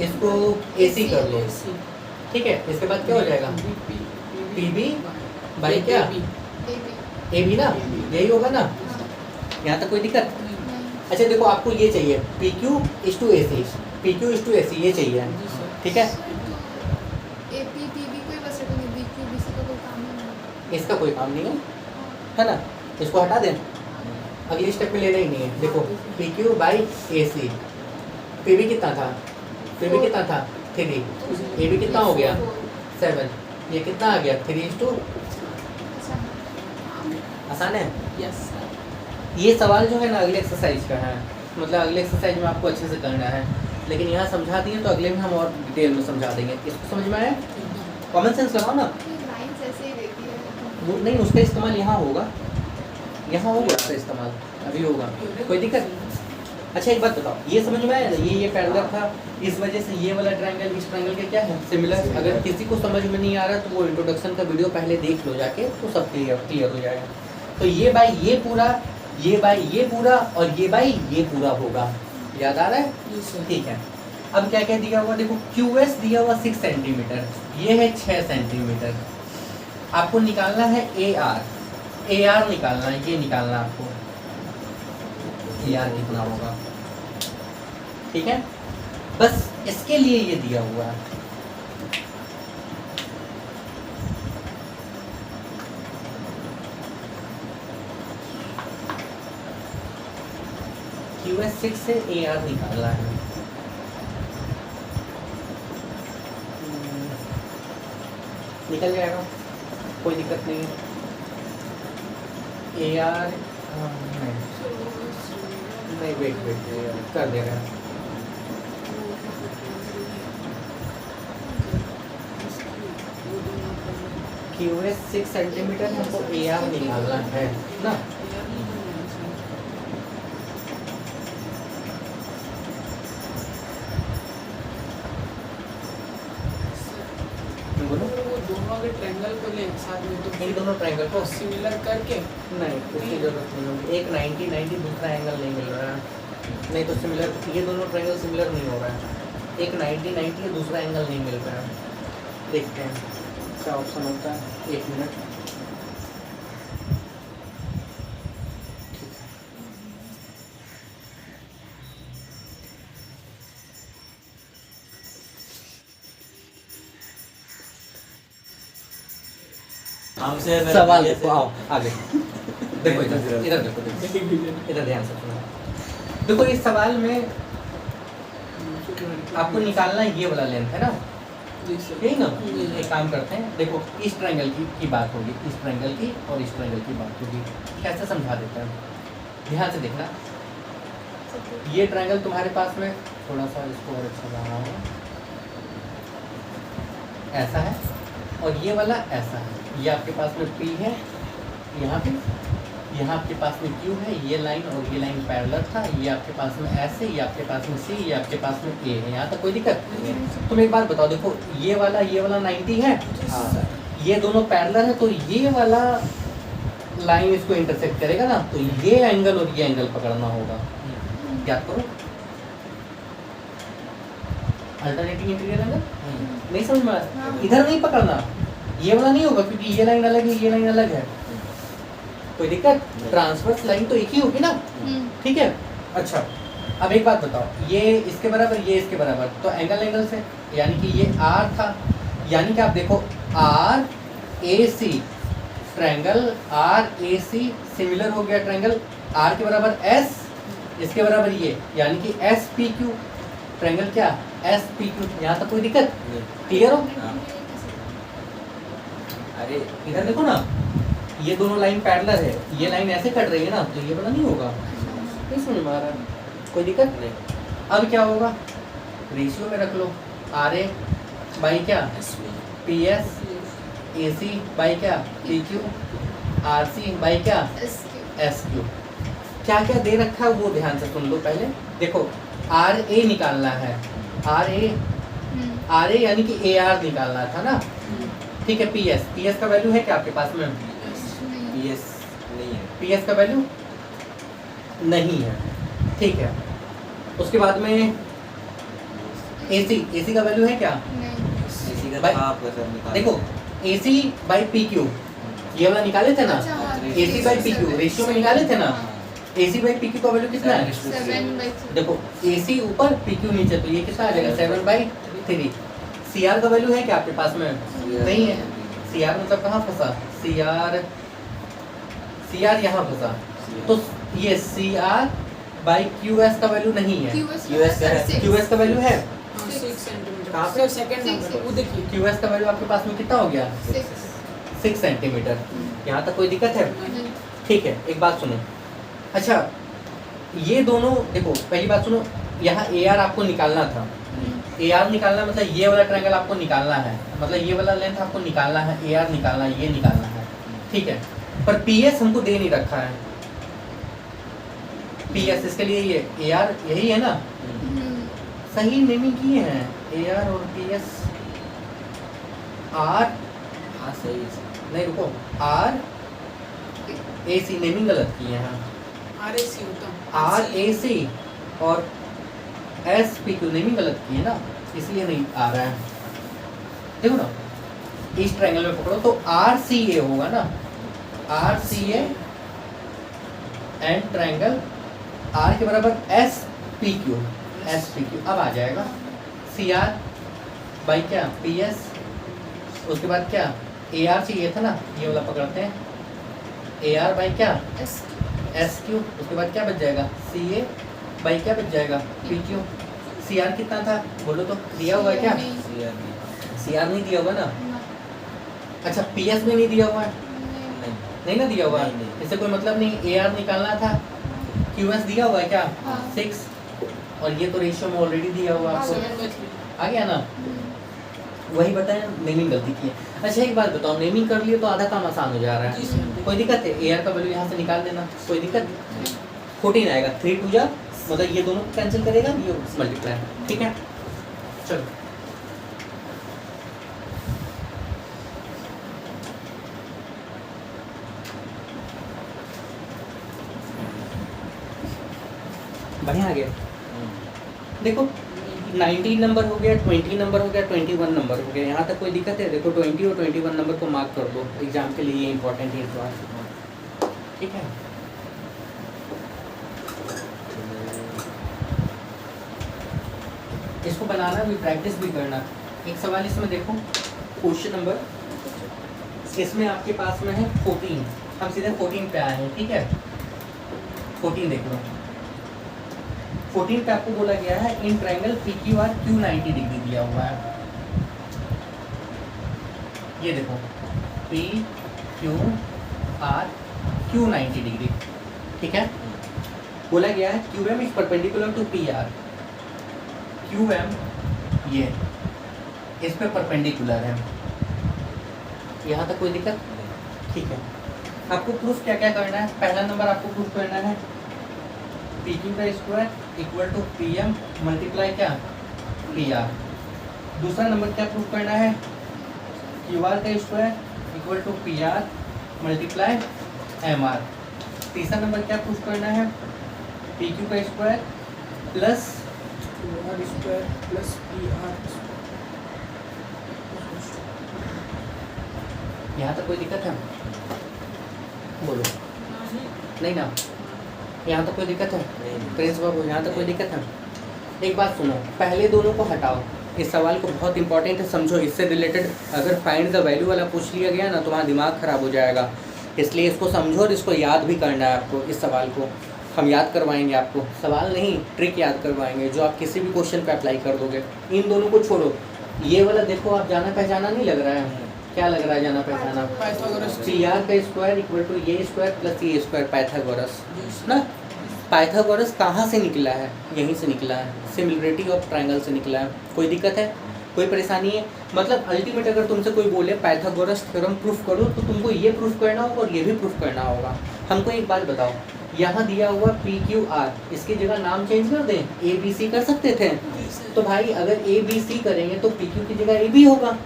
इसको AC कर लो, ठीक है। इसके बाद क्या हो जाएगा, PB बाई क्या AB ना, यही होगा ना, यहाँ तक कोई दिक्कत। अच्छा देखो आपको ये चाहिए PQ/AC, PQ/AC ये चाहिए, ठीक है। इसका कोई काम नहीं है ना, इसको हटा दें, अगली स्टेप में लेना ही नहीं है। देखो PQ/AC, PB कितना था, 3, AB कितना हो गया 7, ये कितना आ गया 3:2, आसान है। यस ये सवाल जो है ना अगले एक्सरसाइज का है, मतलब अगले एक्सरसाइज में आपको अच्छे से करना है, लेकिन यहाँ समझा दिए तो अगले में हम और डिटेल में समझा देंगे। इसको समझ में आया, कॉमन सेंस लगाओ ना, वो नहीं उसका इस्तेमाल यहाँ होगा उसका इस्तेमाल अभी होगा, कोई दिक्कत। अच्छा एक बात बताओ, ये समझ में आया ना, ये पैरेलल था, इस वजह से ये वाला ट्रायंगल इस ट्रायंगल के क्या है सिमिलर। अगर किसी को समझ में नहीं आ रहा तो वो इंट्रोडक्शन का वीडियो पहले देख लो जाके, तो सब क्लियर हो जाएगा। तो ये बाई ये पूरा, ये बाई ये पूरा, और ये बाई ये पूरा होगा, याद आ रहा है, ठीक है। अब क्या क्या दिया हुआ, देखो QS दिया हुआ 6 सेंटीमीटर, ये है 6 सेंटीमीटर। आपको निकालना है AR निकालना है, ये निकालना आपको AR कितना होगा, ठीक है। बस इसके लिए ये दिया हुआ है। QS 6 से AR निकालना है, निकल जाएगा, कोई दिक्कत नहीं है। AR नहीं वेट कर दे रहे हैं, QS 6 सेंटीमीटर हमको AR निकालना है ना। बोलो वो दोनों के ट्रायंगल को ले एक साथ में तो इन दोनों ट्रायंगल को सिमिलर करके नहीं, उसकी जरूरत नहीं होगी। एक 90 90 दूसरा एंगल नहीं मिल रहा है, नहीं तो सिमिलर, ये दोनों ट्रायंगल सिमिलर नहीं हो रहा है। एक 90 90 है, दूसरा एंगल नहीं मिल रहा है। देखते हैं क्या ऑप्शन होता है, 1 मिनट। हमसे सवाल देखो, आओ आगे देखो, इधर इधर देखो, इधर ध्यान से सुनो। देखो इस सवाल में आपको निकालना ये वाला लेंथ है ना, जी सर। यही ना। एक काम करते हैं, देखो इस ट्रायंगल की बात होगी, इस ट्रायंगल की और इस ट्रायंगल की बात होगी। कैसे समझा देते हैं, ध्यान से देखना। ये ट्रायंगल तुम्हारे पास में थोड़ा सा इसको और अच्छा बना है, ऐसा है, और ये वाला ऐसा है। ये आपके पास में P है यहाँ पे, यहाँ आपके पास में Q है, ये लाइन और ये लाइन पैरेलल था। ये आपके पास में S है, ये आपके पास में C, ये आपके पास में A है। यहाँ तक कोई दिक्कत? तुम एक बात बताओ, देखो ये वाला 90 है, ये दोनों पैरेलल है, तो ये वाला लाइन इसको इंटरसेक्ट करेगा ना, तो ये एंगल और ये एंगल पकड़ना होगा। याद करो, अल्टरनेटिंग इंटीरियर एंगल नहीं समझ में आया? इधर नहीं पकड़ना, ये वाला नहीं होगा, क्योंकि ये लाइन अलग है, ये लाइन अलग है। कोई दिक्कत? ट्रांसवर्स लाइन तो एक ही होगी ना, ठीक है। अच्छा, अब एक बात बताओ, ये इसके बराबर, ये इसके बराबर, तो एंगल से, यानी कि ये R था, यानी कि आप देखो RAC, ट्रायंगल RAC सिमिलर हो गया ट्रायंगल R के बराबर S, इसके बराबर ये, यानी कि SPQ, ट्रायंगल क्या SPQ। यहाँ तक कोई दिक्कत? क्लियर हो? अरे इधर देखो ना, ये दोनों लाइन पैरेलल है, ये लाइन ऐसे कट रही है ना, तो ये वाला नहीं होगा। नहीं समझ में आ रहा है? कोई दिक्कत नहीं। अब क्या होगा, रेशियो में रख लो, RA बाई क्या PS, AC बाई क्या PQ, RC बाई क्या SQ। क्या क्या दे रखा है वो ध्यान से सुन लो पहले। देखो RA निकालना है, RA यानी कि AR निकालना था ना, ठीक है। PS का वैल्यू है क्या आपके पास में? PS नहीं है, PS का वैल्यू नहीं है, ठीक है। उसके बाद में AC का वैल्यू है क्या? AC का भाई, था आपका सर निकाल। देखो AC बाई PQ, ये वाला निकाले थे ना, AC बाई PQ रेशियो में निकाले थे ना। AC बाई PQ का वैल्यू कितना है? 7/3। देखो AC ऊपर PQ नीचे, तो ये कितना आ जाएगा 7/3। CR का वैल्यू है क्या आपके पास में? नहीं है। CR मतलब कहाँ फंसा? CR यहाँ फंसा, तो ये CR बाई QS का वैल्यू नहीं है। QS का वैल्यू है, 6 सेंटीमीटर। कहाँ पे? सर सेकंड नंबर वो देखिए। QS का वैल्यू आपके पास में कितना हो गया? 6 सेंटीमीटर। यहाँ तक कोई दिक्कत है? ठीक है, एक बात सुनो। अच्छा, ये दोनों देखो, पहली बात सुनो, यहाँ AR आपको निकालना था। AR निकालना मतलब ये वाला ट्रायंगल आपको निकालना है, मतलब ये वाला लेंथ आपको निकालना है, AR निकालना है, ये निकालना है, ठीक है। पर PS हमको दे नहीं रखा है। PS इसके लिए ये AR यही है ना, सही नेमिंग किए हैं AR और PS। R हाँ सही है। नहीं रुको, RAC नेमिंग गलत किए हैं। RAC होता। RAC और SPQ नेमिंग गलत की है ना, इसलिए नहीं आ रहा है। देखो ना, इस ट्रायंगल में पकड़ो तो RCA होगा ना, RCA एंड ट्रायंगल R के बराबर SPQ। अब आ जाएगा CR बाई क्या PS, उसके बाद क्या AR चाहिए था ना, ये वाला पकड़ते हैं, AR बाई क्या SQ, उसके बाद क्या बच जाएगा CA बाई क्या बच जाएगा PQ। CR कितना था बोलो तो, दिया हुआ है क्या? CR नहीं दिया हुआ ना। अच्छा, PS में नहीं दिया हुआ है, नहीं ना दिया हुआ है, नहीं। इससे कोई मतलब नहीं। AR निकालना था, QS दिया हुआ है क्या? हाँ। 6, और ये तो रेशियो में ऑलरेडी दिया हुआ है आपको, आ गया ना। वही बताया, नेमिंग गलती की है। अच्छा एक बात बताओ, नेमिंग कर लिए तो आधा काम आसान हो जा रहा जी है, सर। कोई दिक्कत है? एआर का वैल्यू यहाँ से निकाल देना, कोई दिक्कत? 14 आएगा, 3 2 जा, मतलब ये दोनों कैंसिल करेगा, ये मल्टीप्लाई, ठीक है। चलो बढ़िया आ गया। देखो 19 नंबर हो गया, 20 नंबर हो गया, 21 नंबर हो गया, यहाँ तक कोई दिक्कत है? देखो 20 और 21 नंबर को मार्क कर दो एग्जाम के लिए, ये इंपॉर्टेंट है इस बार, ठीक है। इसको बनाना भी, प्रैक्टिस भी करना। एक सवाल इसमें देखो, क्वेश्चन नंबर, इसमें आपके पास में है 14, हम सीधे 14 पे आए हैं, ठीक है। 14 देख लो, 14 पे आपको बोला गया है in triangle PQR Q 90 degree दिया हुआ है। ये देखो PQR Q 90 डिग्री, ठीक है। बोला गया है QM is perpendicular to PR, QM ये इस पे परपेंडिकुलर है, यहाँ तक कोई दिक्कत? ठीक है। आपको प्रूफ क्या क्या करना है? पहला नंबर आपको प्रूफ करना है PQ का square equal to PM multiply क्या PR। दूसरा नंबर क्या प्रूफ करना है? QR का square equal to PR multiply MR। तीसरा नंबर क्या प्रूफ करना है? PQ का square plus QR square plus PR। यहाँ तक कोई दिक्कत है? बोलो नहीं ना, यहाँ तक कोई दिक्कत है? प्रिंस बाबू यहाँ तक कोई दिक्कत है? एक बात सुनो, पहले दोनों को हटाओ, इस सवाल को बहुत इंपॉर्टेंट है, समझो। इससे रिलेटेड अगर फाइंड द वैल्यू वाला पूछ लिया गया ना, तुम्हारा दिमाग खराब हो जाएगा, इसलिए इसको समझो और इसको याद भी करना है आपको। इस सवाल को हम याद करवाएंगे आपको, सवाल नहीं ट्रिक याद करवाएंगे, जो आप किसी भी क्वेश्चन पे अप्लाई कर दोगे। इन दोनों को छोड़ो, ये वाला देखो, आप जाना पहचाना नहीं लग रहा है? क्या लग रहा है जाना पहचाना? पाइथागोरस PR का स्क्वायर इक्वल टू ये स्क्वायर प्लस ये स्क्वायर, पाइथागोरस ना। पाइथागोरस कहाँ से निकला है? यहीं से निकला है, सिमिलरिटी ऑफ ट्रायंगल से निकला है। कोई दिक्कत है? कोई परेशानी है? मतलब अल्टीमेट अगर तुमसे कोई बोले पाइथागोरस थ्योरम प्रूफ करो, तो तुमको ये प्रूफ करना होगा और ये भी प्रूफ करना होगा। हमको एक बात बताओ, यहाँ दिया हुआ PQR, इसकी जगह नाम चेंज कर दें, ABC कर सकते थे? तो भाई अगर ABC करेंगे तो PQ की जगह AB होगा,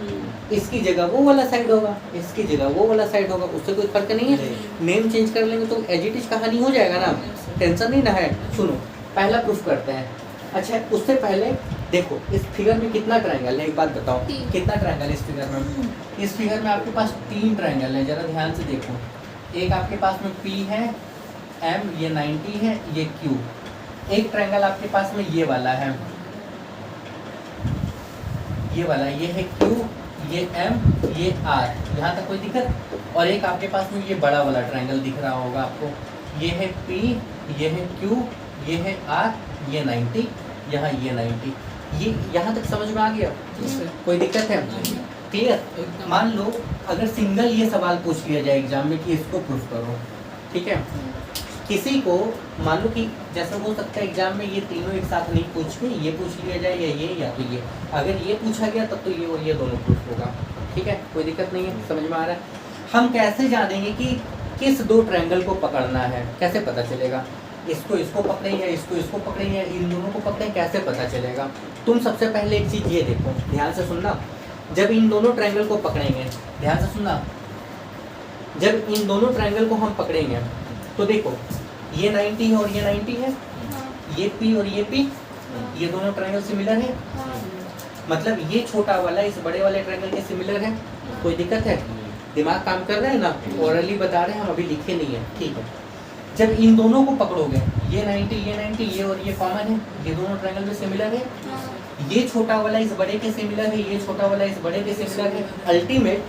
इसकी जगह वो वाला साइड होगा, इसकी जगह वो वाला साइड होगा, उससे कोई फर्क नहीं है। नेम चेंज कर लेंगे तो एज इट इज कहानी हो जाएगा ना, टेंशन नहीं ना है। सुनो पहला प्रूफ करते हैं। अच्छा उससे पहले देखो इस फिगर में कितना ट्रायंगल है, एक बात बताओ कितना ट्रायंगल है इस फिगर में? इस फिगर में आपके पास 3 ट्रायंगल है, जरा ध्यान से देखो। एक आपके पास में P है, M ये 90 है, ये Q। एक ट्रायंगल आपके पास में ये वाला है, ये वाला, ये है Q, ये M, ये R, यहाँ तक कोई दिक्कत? और एक आपके पास में ये बड़ा वाला ट्रायंगल दिख रहा होगा आपको, ये है P, ये है Q, ये है R, ये 90, यहाँ ये 90। ये यहाँ तक समझ में आ गया? कोई दिक्कत है? क्लियर? मान लो अगर सिंगल ये सवाल पूछ लिया जाए एग्जाम में कि इसको प्रूफ करो, ठीक है। किसी को मान लो कि जैसा हो सकता है एग्जाम में ये तीनों एक साथ नहीं पूछ के ये पूछ लिया जाए या तो ये, अगर ये पूछा गया तब तो ये और ये दोनों प्रूफ होगा, ठीक है। कोई दिक्कत नहीं है, समझ में आ रहा है? हम कैसे जानेंगे कि किस 2 ट्रायंगल को पकड़ना है? कैसे पता चलेगा? इसको पकड़े या इसको पकड़े या इन दोनों को पकड़े, कैसे पता चलेगा? तुम सबसे पहले एक चीज़ ये देखो, ध्यान से सुनना। जब इन दोनों ट्रायंगल को पकड़ेंगे, ध्यान से सुनना, जब इन दोनों ट्रायंगल को हम पकड़ेंगे तो देखो ये 90 है और ये 90 है, ये P और ये P, ये दोनों ट्रायंगल सिमिलर है, मतलब ये छोटा वाला इस बड़े वाले ट्रायंगल के सिमिलर है। कोई दिक्कत है? दिमाग काम कर रहा है ना? ओरली बता रहे हैं हम, अभी लिखे नहीं है, ठीक है। जब इन दोनों को पकड़ोगे, ये 90 ये और ये कॉमन है, ये दोनों ट्रायंगल में सिमिलर है, ये छोटा वाला इस बड़े के सिमिलर है, ये छोटा वाला इस बड़े के सिमिलर है, अल्टीमेट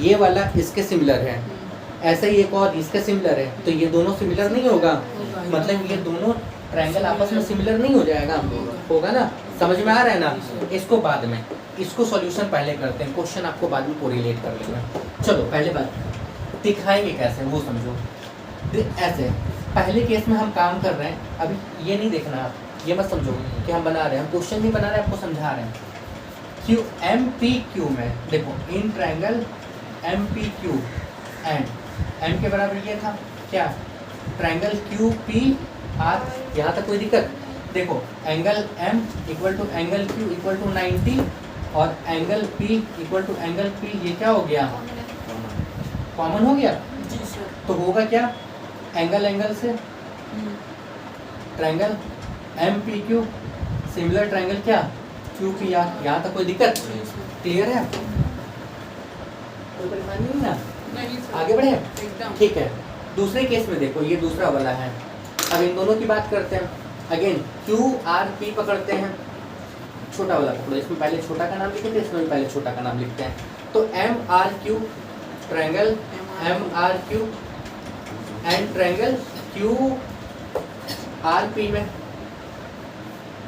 ये वाला इसके सिमिलर है, ऐसे ही एक और इसके सिमिलर है, तो ये दोनों सिमिलर नहीं होगा, मतलब ये दोनों ट्रायंगल आपस में सिमिलर नहीं हो जाएगा? होगा ना? समझ में आ रहा है ना? इसको बाद में, इसको सॉल्यूशन पहले करते हैं, क्वेश्चन आपको बाद में कोरिलेट कर लेंगे। चलो पहले बात दिखाएंगे कैसे वो समझो। ऐसे पहले केस में हम काम कर रहे हैं, अभी ये नहीं देखना आप, ये मत समझो कि हम बना रहे हैं, हम क्वेश्चन नहीं बना रहे, आपको समझा रहे हैं। क्यू एम पी क्यू में देखो इन triangle M P Q and M के बराबर ये था क्या, ट्रायंगल क्यू पी आर। यहाँ तक कोई दिक्कत? देखो angle M equal to angle Q equal to 90 और angle P equal to angle P, ये क्या हो गया, कॉमन हो गया। जी सर। तो होगा क्या, एंगल एंगल से triangle M P Q similar triangle क्या, क्यू पी आर। यहाँ तक कोई दिक्कत? क्लियर है? कोई परेशानी नहीं ना? नहीं सर। आगे बढ़े? एकदम ठीक है। दूसरे केस में देखो, ये दूसरा वाला है। अब इन दोनों की बात करते हैं। अगेन क्यू आर पी पकड़ते हैं, छोटा वाला पकड़ो। इसमें पहले छोटा का नाम लिखते हैं, इसमें पहले छोटा का नाम लिखते हैं। तो M R Q triangle M R Q and triangle Q R P में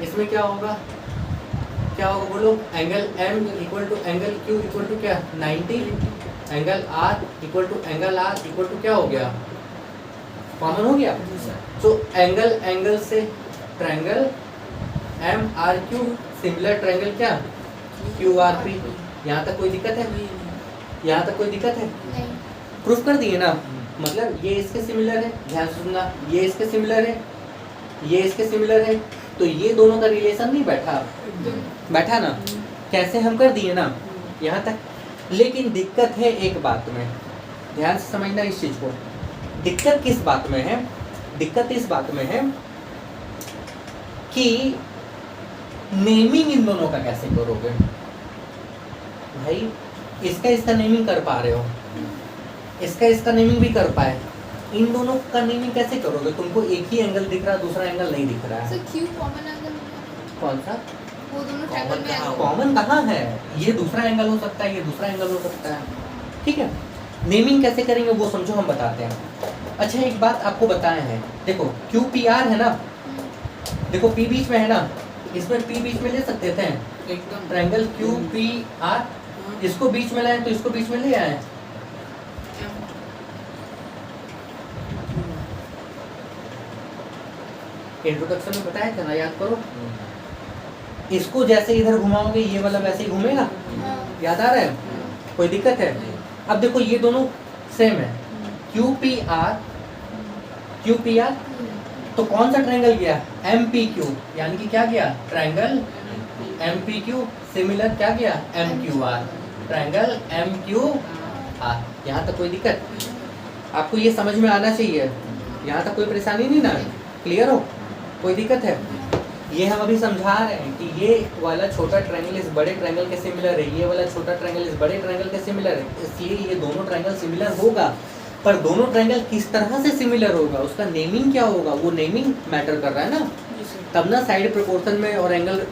इसमें क्या होगा, क्या होगा बोलो, angle M equal to angle Q equal to क्या 90, angle R equal to angle R equal to क्या हो गया, कॉमन हो गया। तो एंगल एंगल से triangle M R Q similar triangle क्या, क्यू आर पी। यहाँ तक कोई दिक्कत है? यहाँ तक कोई दिक्कत है? नहीं। प्रूफ कर दिए ना, मतलब ये इसके सिमिलर है, ध्यान से सुनना, ये इसके सिमिलर है, ये इसके सिमिलर है, तो ये दोनों का रिलेशन नहीं बैठा, बैठा ना, कैसे हम कर दिए ना यहाँ तक। लेकिन दिक्कत है एक बात में, ध्यान से समझना इस चीज को। दिक्कत किस बात में है, दिक्कत इस बात में है कि नेमिंग इन दोनों का कैसे करोगे भाई। इसका नेमिंग कर पा रहे हो, इसका नेमिंग भी कर पाए, इन दोनों का नेमिंग कैसे करोगे? तुमको एक ही एंगल दिख रहा है, दूसरा एंगल नहीं दिख रहा है। सर क्यू कॉमन एंगल होगा। कौन सा वो दोनों ट्रायंगल में कहाँ एंगल। कॉमन कहाँ है? ये दूसरा एंगल हो सकता है, ये दूसरा एंगल हो सकता है। ठीक है, नेमिंग कैसे करेंगे वो समझो, हम बताते हैं। अच्छा एक बात आपको बताए हैं, देखो क्यू पी आर है ना, देखो पी बीच में है ना, इसमें पी बीच में ले सकते थे, एकदम ट्रायंगल क्यू पी आर, इसको बीच में लाए तो इसको बीच में ले आए। इंट्रोडक्शन में बताया था ना, याद करो। इसको जैसे इधर घुमाओगे ये वाला वैसे ही घूमेगा, हाँ। याद आ रहा है? कोई दिक्कत है? अब देखो ये दोनों सेम है, Q P are, Q P are, तो कौन सा ट्रायंगल गया, एम पी क्यू, यानी कि क्या गया, triangle M P Q similar क्या गया, M Q R, triangle M Q R. यहाँ तक कोई दिक्कत? आपको ये समझ में आना चाहिए, यहाँ तक कोई परेशानी नहीं ना, क्लियर हो? कोई दिक्कत है? ये हम अभी समझा रहे हैं कि ये वाला छोटा ट्रायंगल इस बड़े ट्रायंगल के सिमिलर है, ये वाला छोटा ट्रायंगल इस बड़े ट्रायंगल के सिमिलर है, इसलिए ये दोनों ट्रायंगल सिमिलर होगा। पर दोनों ट्रायंगल किस तरह से सिमिलर होगा, उसका नेमिंग क्या होगा, वो नेमिंग मैटर कर रहा है ना। तब ना साइड प्रोपोर्शन में और एंगल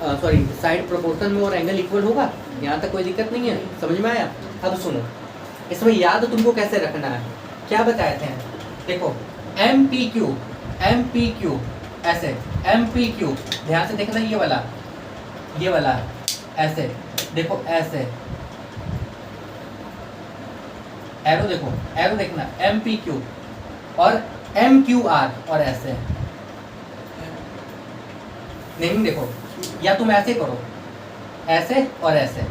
साइड प्रोपोर्शन में और एंगल इक्वल होगा। यहाँ तक कोई दिक्कत नहीं है, समझ में आया? अब सुनो, इसमें याद तुमको कैसे रखना है, क्या बताए थे? देखो एम पी क्यू ऐसे, एम पी क्यू, ध्यान से देखना, ये वाला ऐसे, देखो ऐसे, एरो देखो, एरो देखना, एम पी क्यू और एम क्यू आर और ऐसे। नेमिंग देखो, या तुम ऐसे करो, ऐसे और ऐसे,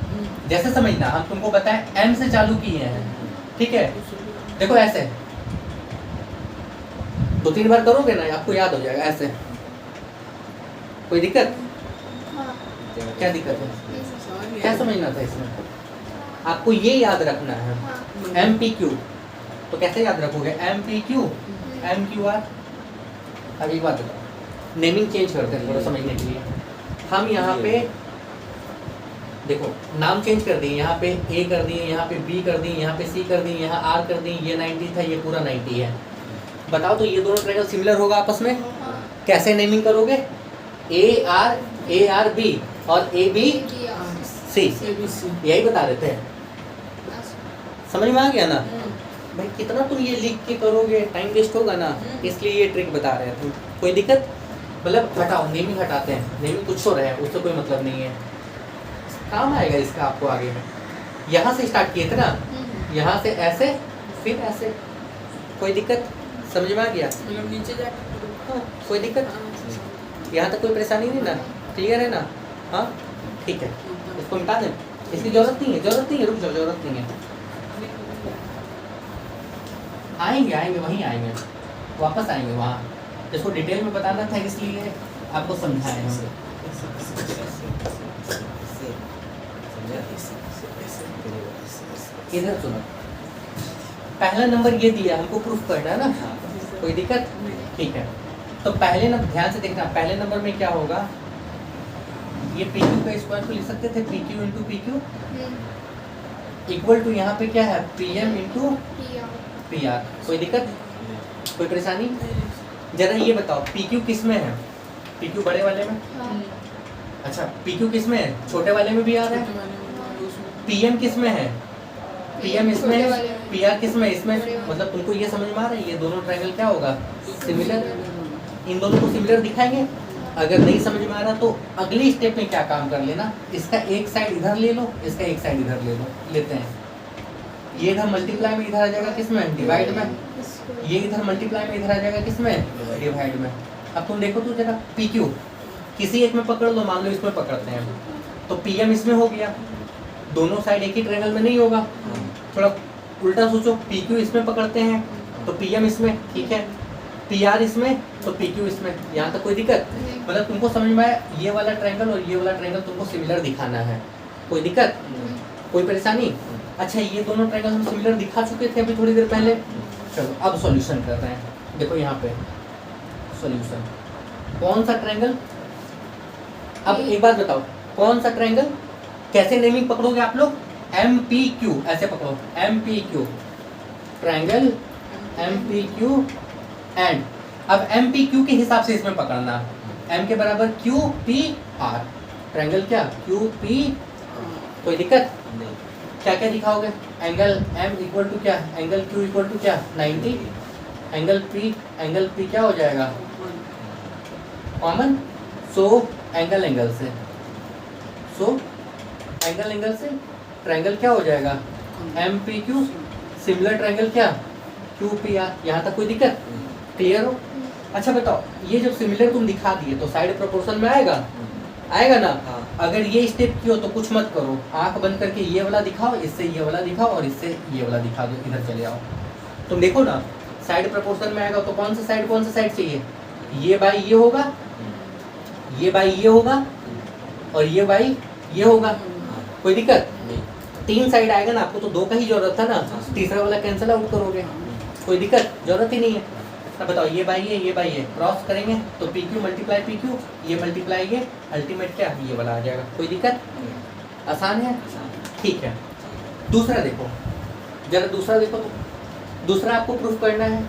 जैसे समझना, हम तुमको बताएं एम से चालू किए हैं, ठीक है? देखो ऐसे 2-3 बार करोगे ना आपको याद हो जाएगा ऐसे। कोई दिक्कत? हाँ। क्या दिक्कत है? समझ क्या समझना था इसमें? आपको ये याद रखना है, हाँ। M P Q. तो कैसे याद रखोगे, M P Q M Q R. अब एक बात बताओ, नेमिंग चेंज करते हैं थोड़ा समझने के लिए। हम यहाँ पे देखो नाम चेंज कर दिए, यहाँ पे ए कर दिए, यहाँ पे बी कर दिए, यहाँ पे सी कर दिए, यहाँ आर कर दिए, ये 90 था, ये पूरा 90 है। बताओ तो ये दोनों ट्रायंगल सिमिलर होगा आपस में? कैसे नेमिंग करोगे, ए आर बी और ए बी सी, यही बता देते हैं। समझ में आ गया ना भाई? कितना तुम ये लिख के करोगे, टाइम वेस्ट होगा ना, इसलिए ये ट्रिक बता रहे हैं। कोई दिक्कत? मतलब हटाओ, नेमिंग हटाते हैं, नेमिंग कुछ हो रहा है, उससे कोई मतलब नहीं है, काम आएगा इसका आपको आगे में। यहाँ से स्टार्ट किए थे ना, यहाँ से ऐसे फिर ऐसे, कोई दिक्कत? समझ में आ गया? मतलब नीचे जाके हाँ, कोई दिक्कत? यहाँ तक कोई परेशानी नहीं ना, क्लियर है ना? हाँ ठीक है। इसको मिटा दें, इसकी जरूरत नहीं है, रुक जाओ, जरूरत नहीं है। आएंगे वहीं आएंगे, वापस आएंगे वहाँ। इसको डिटेल में बताना था इसलिए आपको समझाए हमने। इधर सुनो, पहला नंबर ये दिया हमको, प्रूफ करना है ना, कोई दिक्कत? ठीक है, तो पहले नंबर ध्यान से देखना, पहले नंबर में क्या होगा, ये पी क्यू का स्क्वायर को लिख सकते थे, P Q into P Q equal to यहाँ पे क्या है, P M into P R. कोई दिक्कत, कोई परेशानी? जरा ये बताओ पी क्यू किस में है? पी क्यू बड़े वाले में, अच्छा पी क्यू किस में है? छोटे वाले में भी आ रहा है। पी एम किस में है? पी एम इसमें है, पी आर किस में? इसमें। मतलब तुमको ये समझ में आ रहा है, ये दोनों ट्रायंगल क्या होगा, सिमिलर। इन दोनों को सिमिलर दिखाएंगे। अगर नहीं समझ में आ रहा तो अगली स्टेप में क्या काम कर लेना, इसका एक साइड इधर ले लो, इसका एक साइड इधर ले लो, लेते हैं। ये इधर मल्टीप्लाई में इधर आ जाएगा किसमें, डिवाइड में। ये इधर मल्टीप्लाई में इधर आ जाएगा किसमें, डिवाइड में। अब तुम देखो तो जरा पी क्यू किसी एक में पकड़ लो, मान लो इसमें पकड़ते हैं, तो पी एम इसमें हो गया, दोनों साइड एक ही ट्रायंगल में नहीं होगा। थोड़ा उल्टा सोचो, पी क्यू इसमें पकड़ते हैं तो पी एम इसमें, ठीक है, पी आर इसमें तो पी क्यू इसमें। यहाँ तक कोई दिक्कत? मतलब तुमको समझ में आया, ये वाला ट्रायंगल और ये वाला ट्रायंगल तुमको सिमिलर दिखाना है, कोई दिक्कत, कोई परेशानी? अच्छा, ये दोनों ट्रायंगल हम सिमिलर दिखा चुके थे अभी थोड़ी देर पहले। चलो अब सॉल्यूशन कर रहे हैं। देखो यहाँ पे सॉल्यूशन, कौन सा ट्रायंगल, अब एक बात बताओ, कौन सा ट्रायंगल, कैसे नेमिंग पकड़ोगे आप लोग? एम पी क्यू, ऐसे पकड़ो, M P Q, triangle M P Q and, अब एम पी क्यू के हिसाब से इसमें पकड़ना, एम के बराबर क्यू पी आर, ट्रायंगल क्या, क्यू पी। कोई दिक्कत? क्या क्या दिखाओगे? एंगल एम इक्वल टू क्या, एंगल क्यू इक्वल टू क्या, 90, एंगल पी क्या हो जाएगा, कॉमन। सो एंगल से, सो एंगल से ट्रायंगल क्या हो जाएगा, M P Q, similar triangle क्या, क्यू पी आर। यहाँ तक कोई दिक्कत, क्लियर हो? अच्छा बताओ, ये जब सिमिलर तुम दिखा दिए तो साइड प्रोपोर्शन में आएगा, आएगा ना? अगर ये स्टेप की हो तो कुछ मत करो, आंख बंद करके ये वाला दिखाओ, इससे ये वाला दिखाओ और इससे ये वाला दिखा दो, इधर चले आओ। तुम देखो ना, साइड प्रोपोर्शन में आएगा तो कौन सा साइड चाहिए, ये बाई ये होगा, ये बाई ये होगा और ये बाई ये होगा। कोई दिक्कत? तीन साइड आएगा ना, आपको तो दो का ही जरूरत था ना, तीसरा वाला कैंसिल आउट करोगे, कोई दिक्कत, जरूरत ही नहीं है। अब बताओ, ये बाई है, क्रॉस करेंगे तो P Q multiply P Q, ये मल्टीप्लाई ये, अल्टीमेट क्या, ये वाला आ जाएगा। कोई दिक्कत? आसान है, ठीक है। दूसरा देखो, जरा दूसरा देखो तो, दूसरा आपको प्रूफ करना है,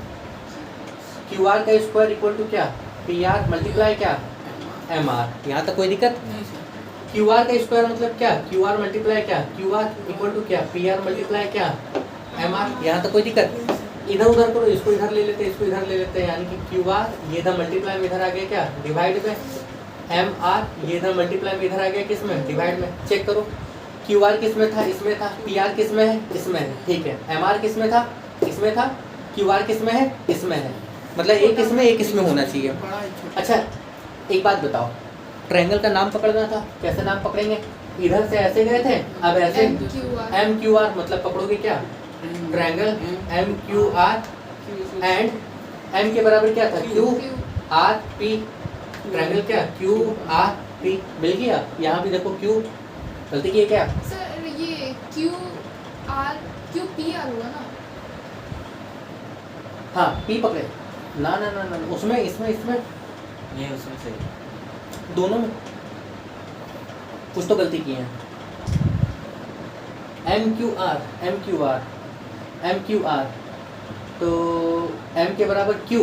क्यू आर का स्क्वायर इक्वल टू क्या, पी आर मल्टीप्लाई क्या, एम आर। यहाँ तक कोई दिक्कत? क्यू आर का स्क्वायर मतलब क्या, क्यू आर मल्टीप्लाई क्या, क्यू आर इक्वल टू क्या, पी आर मल्टीप्लाई क्या, एम आर। यहाँ तक कोई दिक्कत? इधर उधर करो, इसको इधर ले लेते हैं, इसको इधर ले लेते हैं, यानी कि क्यू आर ये इधर मल्टीप्लाई में इधर आ गया क्या, डिवाइड में, एम आर ये इधर मल्टीप्लाई में इधर आ गया किसमें, डिवाइड में। चेक करो, क्यू आर किस में था, इसमें था, पी आर किस में है, इसमें है, ठीक है। एम आर किस में था, इसमें था, क्यू आर किस में है, इसमें है, मतलब एक इसमें होना चाहिए। अच्छा एक बात बताओ, ट्रायंगल का नाम पकड़ना था, कैसे नाम पकड़ेंगे? इधर से ऐसे गए थे, अब ऐसे एम क्यू आर, मतलब पकड़ोगे क्या, triangle M Q R and M के बराबर क्या था, क्यू आर पी, ट्रायंगल क्या, क्यू आर पी। मिल गया? यहाँ भी देखो क्यू, गलती की है क्या? सर ये क्यू पी आर होगा ना? हाँ पी पकड़े ना ना ना ना, उसमें इसमें ये उसमें सही, दोनों में कुछ तो गलती की है। एम क्यू आर तो एम के बराबर क्यू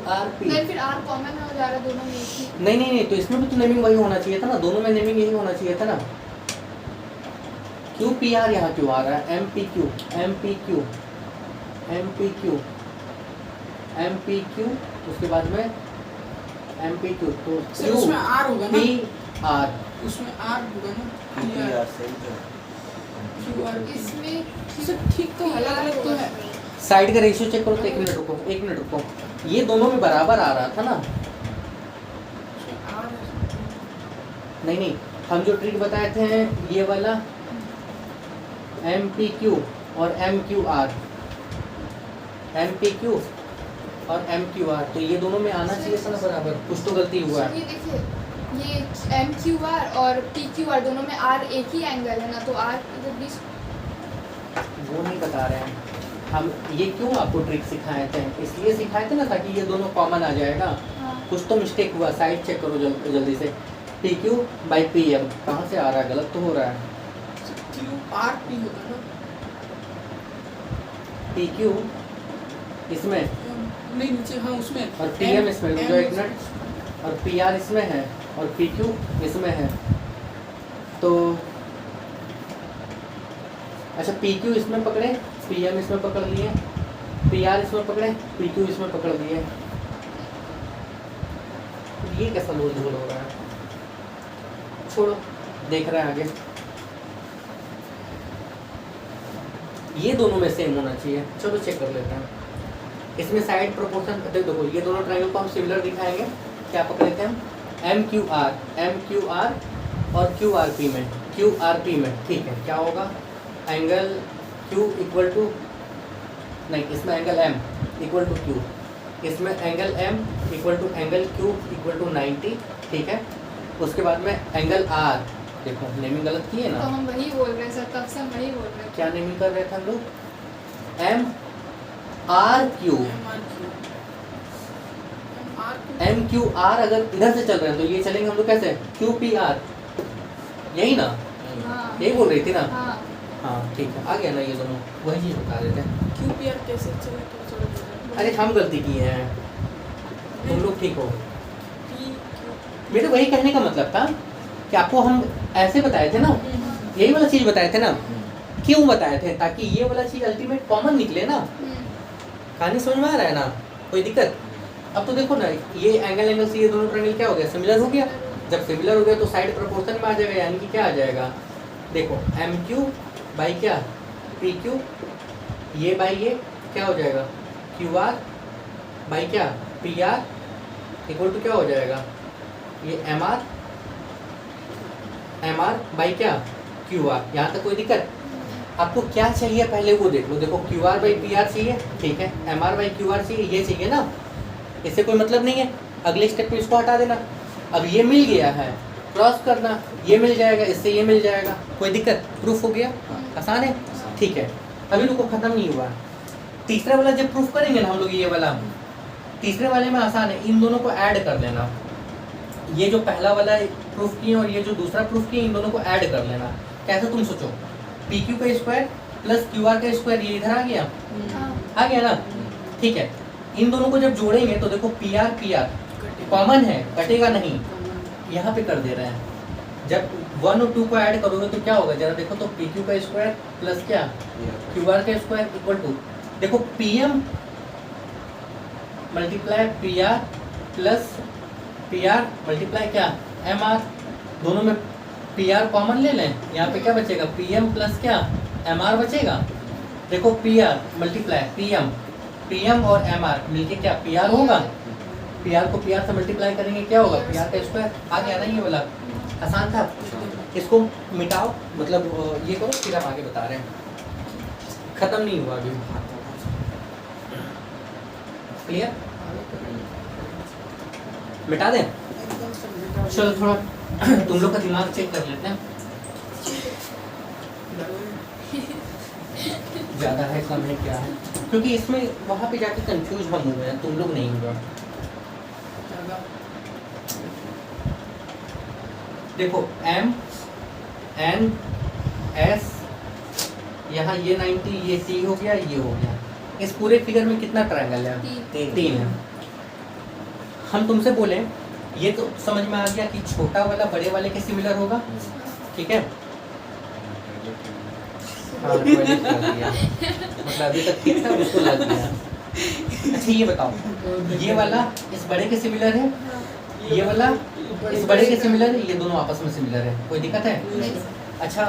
आर पी। नहीं, फिर आर कॉमन हो जा रहा है दोनों में एक ही। नहीं, तो इसमें भी तो नेमिंग वही होना चाहिए था ना, दोनों में नेमिंग यही होना चाहिए था ना। क्यू पी आर यहाँ क्यों आ रहा है, एम पी क्यू, उसके बाद में एम पी क्यू, तो सर उसमें आर होगा ना, पी आर, उसमें आर होगा ना, यार सही तो क्यू आर। इसमें सर ठीक तो अलग अलग तो है, साइड का रेशियो चेक करो तो एक मिनट रुको, ये दोनों में बराबर आ रहा था ना। आर नहीं हम जो ट्रिक बताए थे ये वाला MPQ और MQR, MPQ और MQR, तो ये दोनों में आना चाहिए था ना बराबर, कुछ तो गलती हुआ है। ये देखिए ये MQR और PQR दोनों में R एक ही एंगल है ना, तो R इधर बीच। वो नहीं बता रहे हैं हम, ये क्यों आपको ट्रिक सिखाए थे, इसलिए सिखाए थे ना ताकि ये दोनों कॉमन आ जाएगा। हाँ। कुछ तो मिस्टेक हुआ, साइड चेक करो जल्दी से। PQ बाई PM कहाँ से आ रहा है, गलत तो हो रहा है। QRP होगा ना? PQ इसमें नहीं नीचे, हाँ उसमें। और PM इसमें, जो एक मिनट, और PR इसमें है और PQ इसमें है। तो अच्छा PQ इसमें पकड़े, PM इसमें पकड़ लिए, PR इसमें पकड़े, PQ इसमें पकड़ लिए। ये कैसा लोल झोल हो रहा है, छोड़ो, देख रहे हैं आगे। ये दोनों में सेम होना चाहिए, चलो चेक कर लेते हैं। इसमें साइड प्रोपोर्शन देखो, ये दोनों ट्रायंगल को हम सिमिलर दिखाएंगे। क्या पकड़े थे हम, MQR और QRP में, QRP में, ठीक है। क्या होगा, एंगल Q इक्वल टू, नहीं इसमें angle M equal to Q, इसमें angle M equal to angle Q equal to 90, ठीक है। उसके बाद में एंगल R, देखो नेमिंग गलत की है तो ना, हम वही बोल रहे हैं सर, कब से हम वही बोल रहे हैं। क्या नेमिंग कर रहे थे हम लोग, MRQ, MQR अगर इधर से चल रहे हैं तो ये चलेंगे हम लोग कैसे, QPR, यही ना, हाँ यही बोल रही थी ना। हाँ। हाँ ठीक है, आ गया ना, ये दोनों वही चीज़ बता रहे थे। QPR कैसे चले तो चलो। अरे हम गलती किए हैं, तुम लोग ठीक हो। PQ। मेरे वही कहने का मतलब था कि आपको हम ऐसे बताए थे ना, यही वाला चीज़ बताए थे ना, क्यों बताए थे, ताकि ये वाला चीज़ अल्टीमेट कॉमन निकले ना। कहानी समझ में आ रहा है ना, कोई दिक्कत। अब तो देखो ना, ये एंगल से ये दोनों ट्रायंगल क्या हो गया, सिमिलर हो गया। जब सिमिलर हो गया तो साइड प्रोपोर्शन में आ जाएगा, यानी कि क्या आ जाएगा, देखो MQ बाई क्या, PQ, ये बाई ये क्या हो जाएगा, QR बाई क्या, PR इक्वल टू क्या हो जाएगा, ये MR बाई क्या, QR। यहाँ तक कोई दिक्कत। आपको क्या चाहिए पहले वो देख लो। देखो QR बाई PR चाहिए, ठीक है, MR बाई QR चाहिए, ये चाहिए ना, इससे कोई मतलब नहीं है। अगले स्टेप में इसको हटा देना। अब ये मिल गया है, क्रॉस करना, ये मिल जाएगा, इससे ये मिल जाएगा, कोई दिक्कत। प्रूफ हो गया, आसान है, ठीक है। अभी रुको, खत्म नहीं हुआ। तीसरा वाला जब प्रूफ करेंगे ना हम लोग, ये वाला तीसरे वाले में आसान है, इन दोनों को ऐड कर लेना। ये जो पहला वाला प्रूफ किए और ये जो दूसरा प्रूफ किए, इन दोनों को ऐड कर लेना। कैसे, तुम सोचो, PQ का स्क्वायर प्लस QR का स्क्वायर, ये इधर आ गया, आ गया ना, ठीक है। इन दोनों को जब जोड़ेंगे तो देखो PR कॉमन है, कटेगा नहीं, यहाँ पे कर दे रहे हैं। जब 1 और 2 को ऐड करोगे तो क्या होगा, जरा देखो तो, PQ का स्क्वायर प्लस क्या, QR का स्क्वायर इक्वल टू, देखो PM multiply PR plus PR multiply क्या, MR। दोनों में PR कॉमन ले लें, यहाँ पे क्या बचेगा, PM प्लस क्या, MR बचेगा। देखो PR मल्टीप्लाई PM और MR मिलके क्या, PR होगा। PR को PR से मल्टीप्लाई करेंगे, क्या होगा, PR का स्क्वायर। आ गया ना, ये वाला आसान था। इसको मिटाओ, मतलब ये करो, फिर हम आगे बता रहे हैं। खत्म नहीं हुआ अभी, क्लियर, मिटा दें। चलो थोड़ा तुम लोग का दिमाग चेक कर लेते हैं, ज़्यादा है कम है क्या है, क्योंकि इसमें वहाँ पे जाके कंफ्यूज हम हुए हैं, तुम लोग नहीं हुआ। देखो M N S, यहाँ ये 90, ये T हो गया, ये हो गया। इस पूरे फिगर में कितना ट्रायंगल है, 3 है। हम तुमसे बोले, ये तो समझ में आ गया कि छोटा वाला बड़े वाले के सिमिलर होगा, ठीक है। हाँ, toilet कर दिया। मतलब अभी तक ठीक था, उसको लग गया। अच्छा ये बताओ, ये वाला इस बड़े के सिमिलर है, ये वाला इस बड़े के सिमिलर है, ये दोनों आपस में सिमिलर है, कोई दिक्कत है। अच्छा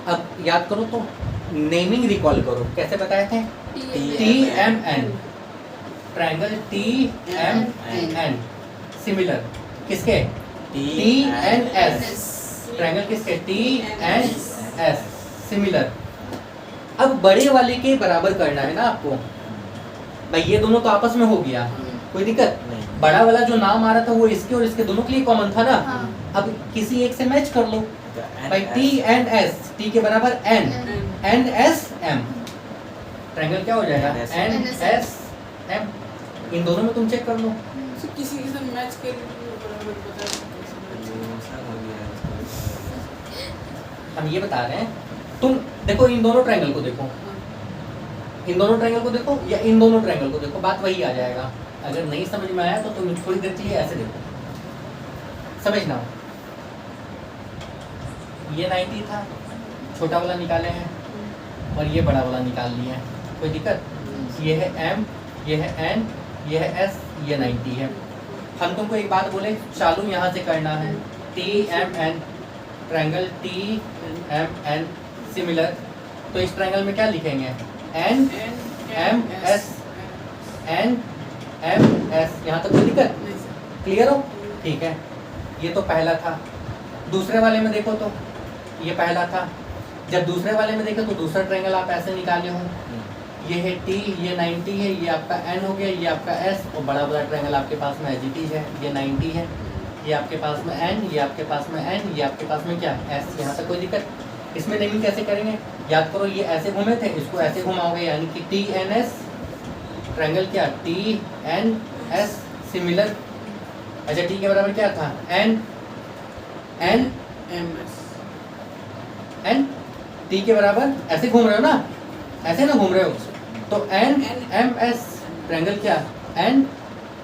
अब याद करो तो, नेमिंग रिकॉल करो, कैसे बताए थे, TMN, ट्रायंगल TMN सिमिलर किसके, TNS, ट्रायंगल किसके टी एंड एस सिमिलर। अब बड़े वाले के बराबर करना है ना आपको भाई, ये दोनों तो आपस में हो गया, कोई दिक्कत नहीं। बड़ा वाला जो नाम आ रहा था वो इसके और इसके दोनों के लिए कॉमन था ना। हाँ। अब किसी एक से मैच कर लो तो भाई, टी एंड एस, टी के बराबर N N S M, triangle क्या हो जाएगा एन एस एम। इन दोनों में तुम चेक कर लो। तो किसी के साथ मैच कर बराबर बता कैसे दूसरा हो गया। हम ये बता रहे हैं, तुम देखो इन दोनों ट्रायंगल को देखो, इन दोनों ट्रायंगल को देखो या इन दोनों ट्रायंगल को देखो, बात वही आ जाएगा। अगर नहीं समझ में आया तो तुम थोड़ी देर के लिए ऐसे देखो, समझना। ये 90 था, छोटा वाला निकाले हैं और ये बड़ा वाला निकाल लिया है, कोई दिक्कत? ये है m, ये है n, ये है s, ये 90 है। हम तुमको एक बात बोले, चालू यहाँ से करना है, T M N, triangle T M N similar. तो इस ट्रायंगल में क्या लिखेंगे N M S, N M S. यहाँ तक कोई दिक्कत? क्लियर हो? ठीक है, ये तो पहला था। दूसरे वाले में देखो तो ये पहला था, जब दूसरे वाले में देखो तो दूसरा ट्रायंगल आप ऐसे निकाले हो, ये है टी, ये 90 है, ये आपका एन हो गया, ये आपका एस, और बड़ा बड़ा ट्रायंगल आपके पास में एजिटी है, ये 90 है, ये आपके पास में एन, ये आपके पास में एन, ये आपके पास में क्या एस। यहाँ तक कोई दिक्कत? इसमें नेमिंग कैसे करेंगे? याद करो, ये ऐसे घूमे थे, इसको ऐसे घुमाओगे, यानी कि टी एन एस, ट्रायंगल क्या टी एन एस सिमिलर। अच्छा, टी के बराबर क्या था N N M S N, T के बराबर ऐसे घूम रहे हो ना, ऐसे ना घूम रहे हो, तो एन एम एस, ट्रायंगल क्या एन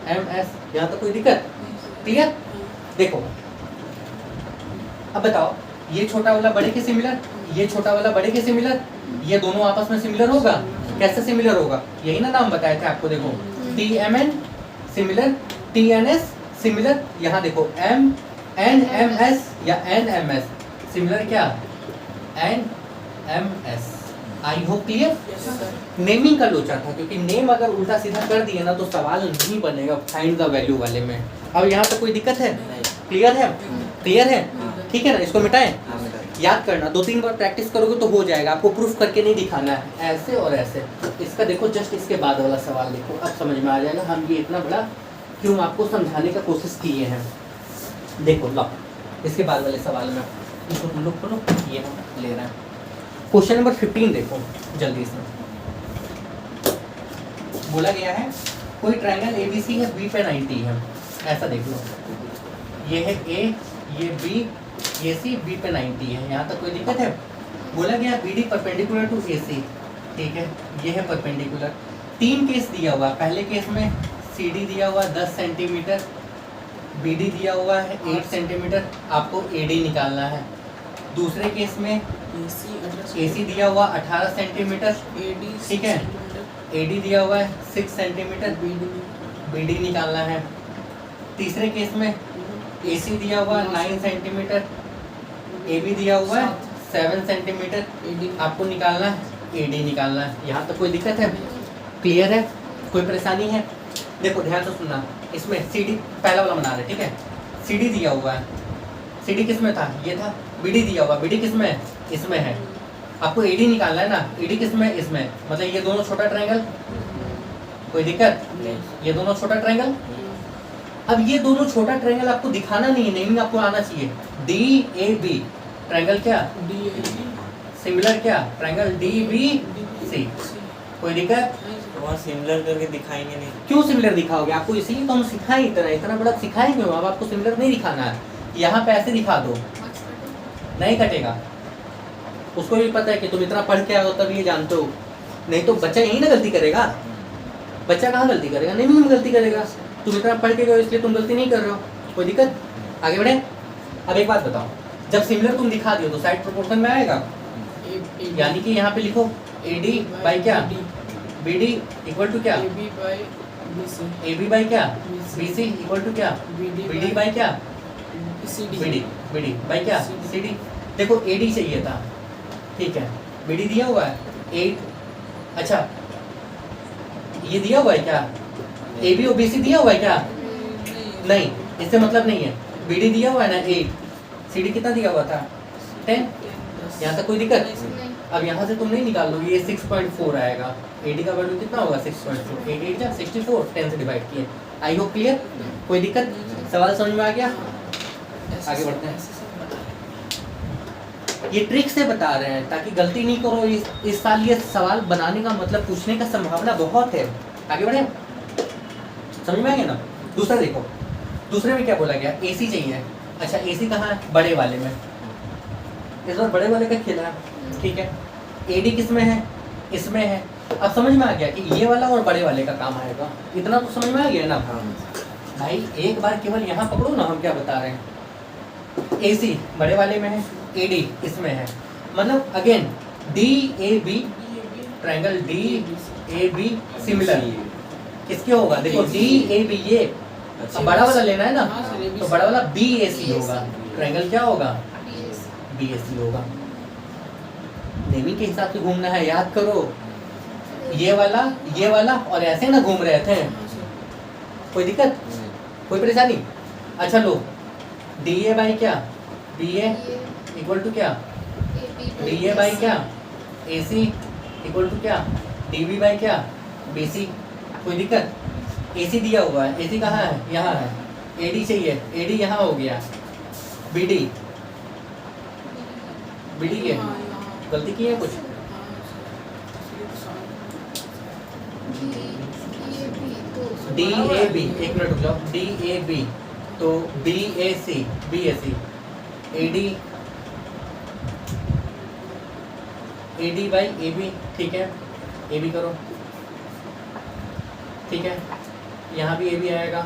एम एस। यहाँ तो कोई दिक्कत? क्लियर? देखो अब बताओ, ये छोटा वाला बड़े के सिमिलर, ये छोटा वाला बड़े के सिमिलर, ये दोनों आपस में सिमिलर होगा। कैसे सिमिलर होगा? यही ना नाम बताए थे आपको। देखो T M N similar, T N S similar. यहाँ देखो एम एन एम एस या एन एम एस सिमिलर क्या N M S. I hope clear? Naming का लोचा था, क्योंकि नेम अगर उल्टा सीधा कर दिए ना तो सवाल नहीं बनेगा फाइंड द वैल्यू वाले में। अब यहाँ पे कोई दिक्कत है? क्लियर है? क्लियर है? ठीक है ना, इसको मिटाएं। याद करना, 2-3 बार प्रैक्टिस करोगे तो हो जाएगा। आपको प्रूफ करके नहीं दिखाना है, ऐसे और ऐसे। इसका देखो, जस्ट इसके बाद वाला सवाल देखो, अब समझ में आ जाएगा हम ये इतना बड़ा क्यों आपको समझाने का कोशिश किए हैं। देखो लो, इसके बाद वाले सवाल में इसको तुम लोग खोलो, ये हम ले रहे हैं। क्वेश्चन नंबर 15 देखो जल्दी से। बोला गया है कोई ट्रायंगल ABC है, B पे 90 है, ऐसा देख लो। ये है A, ये B, ये C, B पे 90 है। यहाँ तक कोई दिक्कत है? बोला गया BD परपेंडिकुलर टू AC, ठीक है, ये है परपेंडिकुलर। 3 केस दिया हुआ, पहले केस में CD दिया हुआ 10 सेंटीमीटर, BD दिया हुआ है 8 सेंटीमीटर, आपको AD निकालना है। दूसरे केस में AC दिया हुआ 18 सेंटीमीटर, ठीक है, AD दिया हुआ है 6 सेंटीमीटर, BD निकालना है। तीसरे केस में AC दिया हुआ 9 सेंटीमीटर, AB दिया हुआ है 7 सेंटीमीटर, आपको निकालना है AD निकालना है। यहाँ तक कोई दिक्कत है? क्लियर है? कोई परेशानी है? देखो ध्यान से सुनना, इसमें CD पहला वाला बना रहे, ठीक है, CD दिया हुआ है, CD किस में था? ये था। BD दिया हुआ, BD किस में है? इसमें है। आपको AD निकालना है ना, AD किस में? इसमें। मतलब ये दोनों छोटा ट्रायंगल, कोई दिक्कत? ये दोनों छोटा ट्रायंगल। अब ये दोनों छोटा ट्रायंगल आपको दिखाना नहीं है, नेमिंग आपको आना चाहिए। DAB ट्रायंगल क्या सिमिलर, क्या ट्रायंगल DBC। कोई दिक्कत? वहाँ सिमिलर करके दिखाएंगे नहीं। क्यों सिमिलर दिखाओगे? आपको इसीलिए तो हम सिखाएं, इतना बड़ा सिखाएंगे। अब आपको सिमिलर नहीं दिखाना है, यहाँ पे ऐसे दिखा दो, नहीं कटेगा। उसको भी पता है कि तुम इतना पढ़ के आओ तब ये जानते हो, नहीं तो बच्चा यही ना गलती करेगा। बच्चा कहाँ गलती करेगा? नहीं में गलती करेगा। तुम इतना पढ़ के गए इसलिए तुम गलती नहीं कर रहे हो, कोई दिक्कत? आगे बढ़े। अब एक बात बताओ, जब सिमिलर तुम दिखा दियो तो साइड प्रोपोर्शन में आएगा, यानी कि यहाँ पे लिखो AD बाई क्या BD इक्वल टू क्या AB बाई क्या BC इक्वल टू क्या BD बाई क्या BD बाई क्या CD। देखो AD चाहिए था, ठीक है, BD दिया हुआ है 8। अच्छा, ये दिया हुआ है क्या? AB और BC दिया हुआ है क्या? नहीं, इससे मतलब नहीं है। BD दिया हुआ है ना 8, CD कितना दिया हुआ था 10, यहाँ तक कोई दिक्कत? नहीं। अब यहाँ से तुम नहीं निकाल लोगे, ये 6.4 आएगा। AD का वैल्यू कितना होगा 6.4, 8 8 जा 64, 10 से डिवाइड किए। आई होप क्लियर, कोई दिक्कत? सवाल समझ में आ गया? आगे बढ़ते हैं। ये ट्रिक से बता रहे हैं ताकि गलती नहीं करो। इस साल ये सवाल बनाने का मतलब पूछने का संभावना बहुत है। आगे बढ़े, समझ में आ गया ना? दूसरा देखो, दूसरे में क्या बोला गया, AC चाहिए। अच्छा AC कहाँ है? बड़े वाले में। इस बार बड़े वाले का खेला है, ठीक है। AD किस में है? इसमें है। अब समझ में आ गया कि ये वाला और बड़े वाले का काम आएगा। इतना तो समझ में आ गया ना भाई? एक बार केवल यहाँ पकड़ो ना, हम क्या बता रहे हैं। AC बड़े वाले में है, AD इसमें है। मतलब again DAB triangle DAB similar किसके होगा? देखो DAB ये अब बड़ा वाला लेना है ना, तो बड़ा वाला BAC होगा। ट्रायंगल क्या होगा? BAC होगा। नेमी के हिसाब से घूमना है, याद करो। ये वाला और ऐसे ना घूम रहे थे। कोई दिक्कत, कोई परेशानी? अच्छा लो, DA बाई क्या? BA इक्वल टू क्या? DA बाई क्या? AC इक्वल टू क्या? DB बाई क्या? BC। कोई दिक्कत? AC दिया हुआ है, AC कहाँ है? यहाँ है। AD चाहिए, AD यहाँ हो गया। BD ये गलती की है कुछ? DAB, एक मिनट रुक जाओ। DAB तो BAC AD बाई AB, ठीक है। AB करो, ठीक है। यहाँ भी AB आएगा।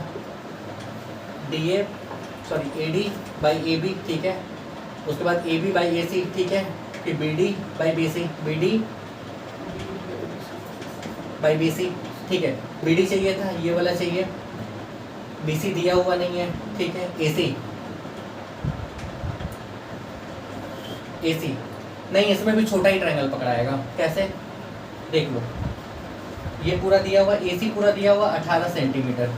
AD बाई AB, ठीक है। उसके बाद AB बाई AC, ठीक है। फिर BD by BC, BD by BC, ठीक है। BD चाहिए था, ये वाला चाहिए। BC दिया हुआ नहीं है, ठीक है। AC नहीं, इसमें भी छोटा ही ट्रायंगल पकड़ाएगा। कैसे? देख लो, ये पूरा दिया हुआ, AC पूरा दिया हुआ 18 सेंटीमीटर,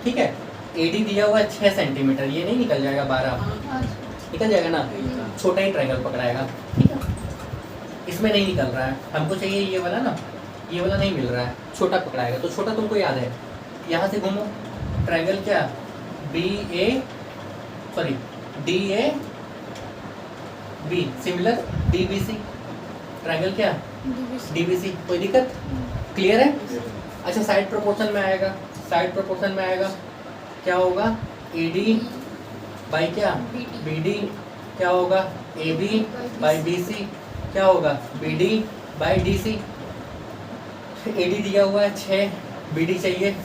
ठीक है। AD दिया हुआ 6 सेंटीमीटर, ये नहीं निकल जाएगा 12, निकल जाएगा ना? छोटा ही ट्रायंगल पकड़ाएगा, ठीक है। इसमें नहीं निकल रहा है, हमको चाहिए ये वाला ना, ये वाला नहीं मिल रहा है, छोटा पकड़ाएगा। तो छोटा तुमको याद है, यहाँ से घूमो। ट्रायंगल क्या? DAB similar DBC। ट्रायंगल क्या? DBC। कोई दिक्कत? क्लियर है? अच्छा, साइड प्रोपोर्शन में आएगा। साइड प्रोपोर्शन में आएगा क्या होगा? AD बाई क्या? BD क्या होगा? AB बाई BC क्या होगा? BD by DC। AD दिया हुआ है 6, BD चाहिए,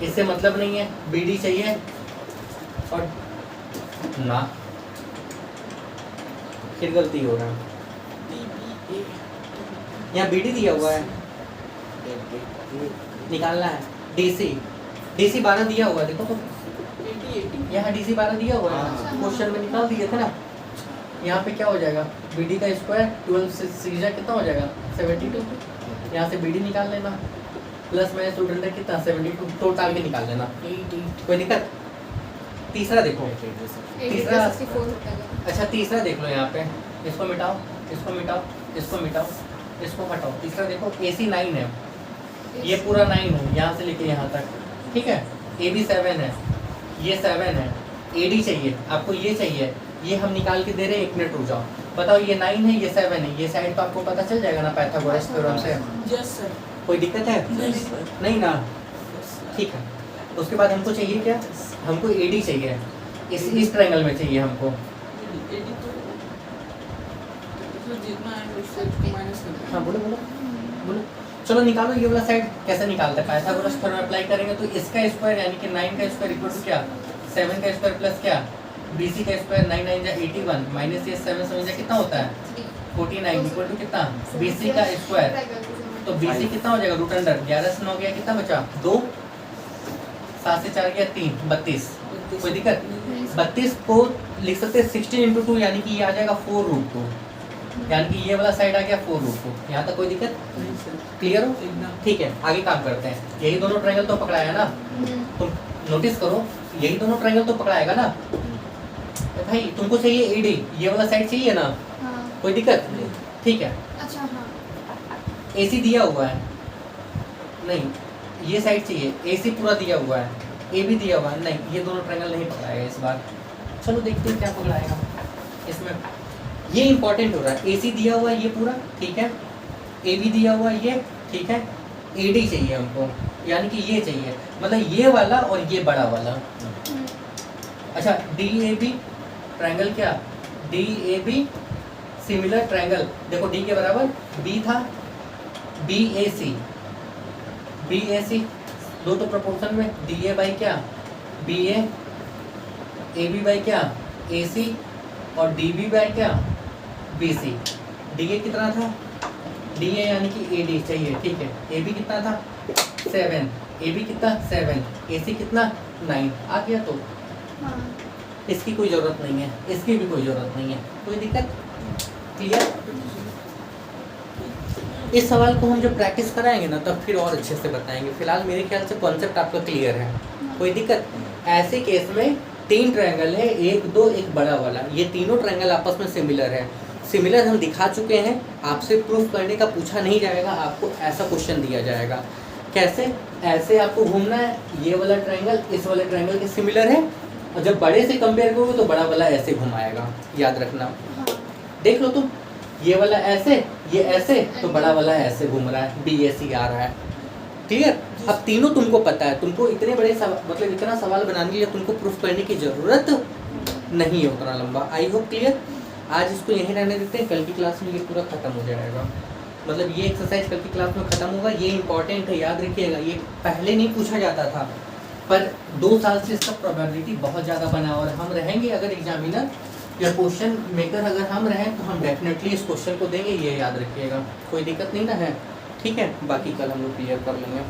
इससे मतलब नहीं है, BD चाहिए और ना, फिर गलती हो रहा है। यहाँ BD दिया हुआ है, निकालना है। DC 12 दिया हुआ है, देखो तो यहाँ DC 12 दिया हुआ है, क्वेश्चन में निकाल दिए थे ना। यहाँ पे क्या हो जाएगा? BD का स्क्वायर 12 से सीधा कितना हो जाएगा? 72। यहाँ से BD निकाल लेना, प्लस माइनस स्टूडेंट है कितना? 72, टोटल के निकाल लेना। कोई दिक्कत? तीसरा देखो, तीसरा। अच्छा, तीसरा देख लो। यहाँ पे इसको मिटाओ, इसको मिटाओ, इसको मिटाओ, इसको हटाओ। तीसरा देखो, AC 9 है, ये पूरा 9 है, यहाँ से लेके यहाँ तक, ठीक है। AB 7 है, ये 7 है। AD चाहिए आपको, ये चाहिए, ये हम निकाल के दे रहे हैं। 1 मिनट रुक जाओ, बताओ ये 9 है, ये 7 है, ये साइड तो आपको पता चल जाएगा ना पाइथागोरस थ्योरम से। Yes sir. कोई दिक्कत है? नहीं ना, ठीक है। उसके बाद हमको चाहिए क्या? हमको AD चाहिए, इस ट्रायंगल में चाहिए हमको। AD तो जितना है उससे माइनस कर दो। हाँ बोलो बोलो बोलो। चलो निकालो ये वाला साइड। कैसे निकालते हैं? पाइथागोरस थ्योरम अप्लाई करेंगे तो इसका स्क्वायर यानी कि 9 का स्क्वायर इक्वल टू क्या? 7 का स्क्वायर प्लस क्या? BC का स्क्वायर 9 9 जा 81 माइनस ये 7 7 जा कितना होता है? 49 इक्वल टू कितना? BC का स्क्वायर। तो BC कितना हो जाएगा? रूट अंडर 11 से 9 गया, कितना बचा? 2। 7 से 4 गया 3, 32। कोई दिक्कत? 32 को लिख सकते हैं 16 इंटू 2, यानी कि ये आ जाएगा 4√2, यानी कि ये वाला साइड आ गया 4√2। यहाँ तक कोई दिक्कत? क्लियर हो? ठीक है, आगे काम करते हैं। यही दोनों ट्रायंगल तो पकड़ाया ना, तुम नोटिस करो, यही दोनों ट्रायंगल तो पकड़ाएगा ना। भाई तुमको चाहिए एडी, ये वाला साइड चाहिए ना, हाँ कोई दिक्कत ठीक है। अच्छा हाँ एसी दिया हुआ है, नहीं ये साइड चाहिए, एसी पूरा दिया हुआ है, ए भी दिया हुआ है, नहीं ये दोनों ट्रायंगल नहीं पकड़ाएगा इस बार। चलो देखते हैं क्या पकड़ाएगा इसमें। ये इंपॉर्टेंट हो रहा है, एसी दिया हुआ है ये पूरा ठीक है, ए भी दिया हुआ है ये ठीक है, एडी चाहिए हमको, यानी कि ये चाहिए, मतलब ये वाला और ये बड़ा वाला। अच्छा डी ए बी ट्रायंगल, क्या D A B similar triangle, देखो डी के बराबर बी था, बी ए सी, बी ए सी दो तो प्रोपोर्शन में, डी ए बाई क्या बी ए बी बाई क्या ए सी, और डी बी बाई क्या बी सी। डी ए कितना था, डी ए यानी कि ए डी चाहिए ठीक है, ए बी कितना था 7, ए बी कितना 7, ए सी कितना 9 आ गया। तो हाँ इसकी कोई ज़रूरत नहीं है, इसकी भी कोई ज़रूरत नहीं है, कोई दिक्कत क्लियर। इस सवाल को हम जब प्रैक्टिस कराएंगे ना तब फिर और अच्छे से बताएंगे, फिलहाल मेरे ख्याल से कॉन्सेप्ट आपका क्लियर है, कोई दिक्कत। ऐसे केस में 3 ट्रायंगल है, 1 2 एक बड़ा वाला, ये तीनों ट्रायंगल आपस में सिमिलर है, सिमिलर हम दिखा चुके हैं, आपसे प्रूफ करने का पूछा नहीं जाएगा, आपको ऐसा क्वेश्चन दिया जाएगा। कैसे, ऐसे आपको घूमना है, ये वाला ट्रायंगल इस वाले ट्रायंगल के सिमिलर है, और जब बड़े से कंपेयर करोगे तो बड़ा वाला ऐसे घुमाएगा, याद रखना। देख लो तुम, ये वाला ऐसे, ये ऐसे, तो बड़ा वाला ऐसे घूम रहा है, बी ए सी आ रहा है, क्लियर। अब तीनों तुमको पता है, तुमको इतने बड़े मतलब इतना सवाल बनाने के लिए तुमको प्रूफ करने की ज़रूरत नहीं है उतना लंबा। आई होप क्लियर। आज इसको यहीं रहने देते हैं, कल की क्लास में ये पूरा ख़त्म हो जाएगा, मतलब ये एक्सरसाइज कल की क्लास में ख़त्म होगा। ये इंपॉर्टेंट है, याद रखिएगा, ये पहले नहीं पूछा जाता था, पर 2 साल से इसका प्रोबेबिलिटी बहुत ज़्यादा बना, और हम रहेंगे अगर एग्जामिनर या क्वेश्चन मेकर अगर हम रहें तो हम डेफिनेटली इस क्वेश्चन को देंगे, ये याद रखिएगा, कोई दिक्कत नहीं ना है, ठीक है। बाकी कल हम लोग क्लियर कर लेंगे।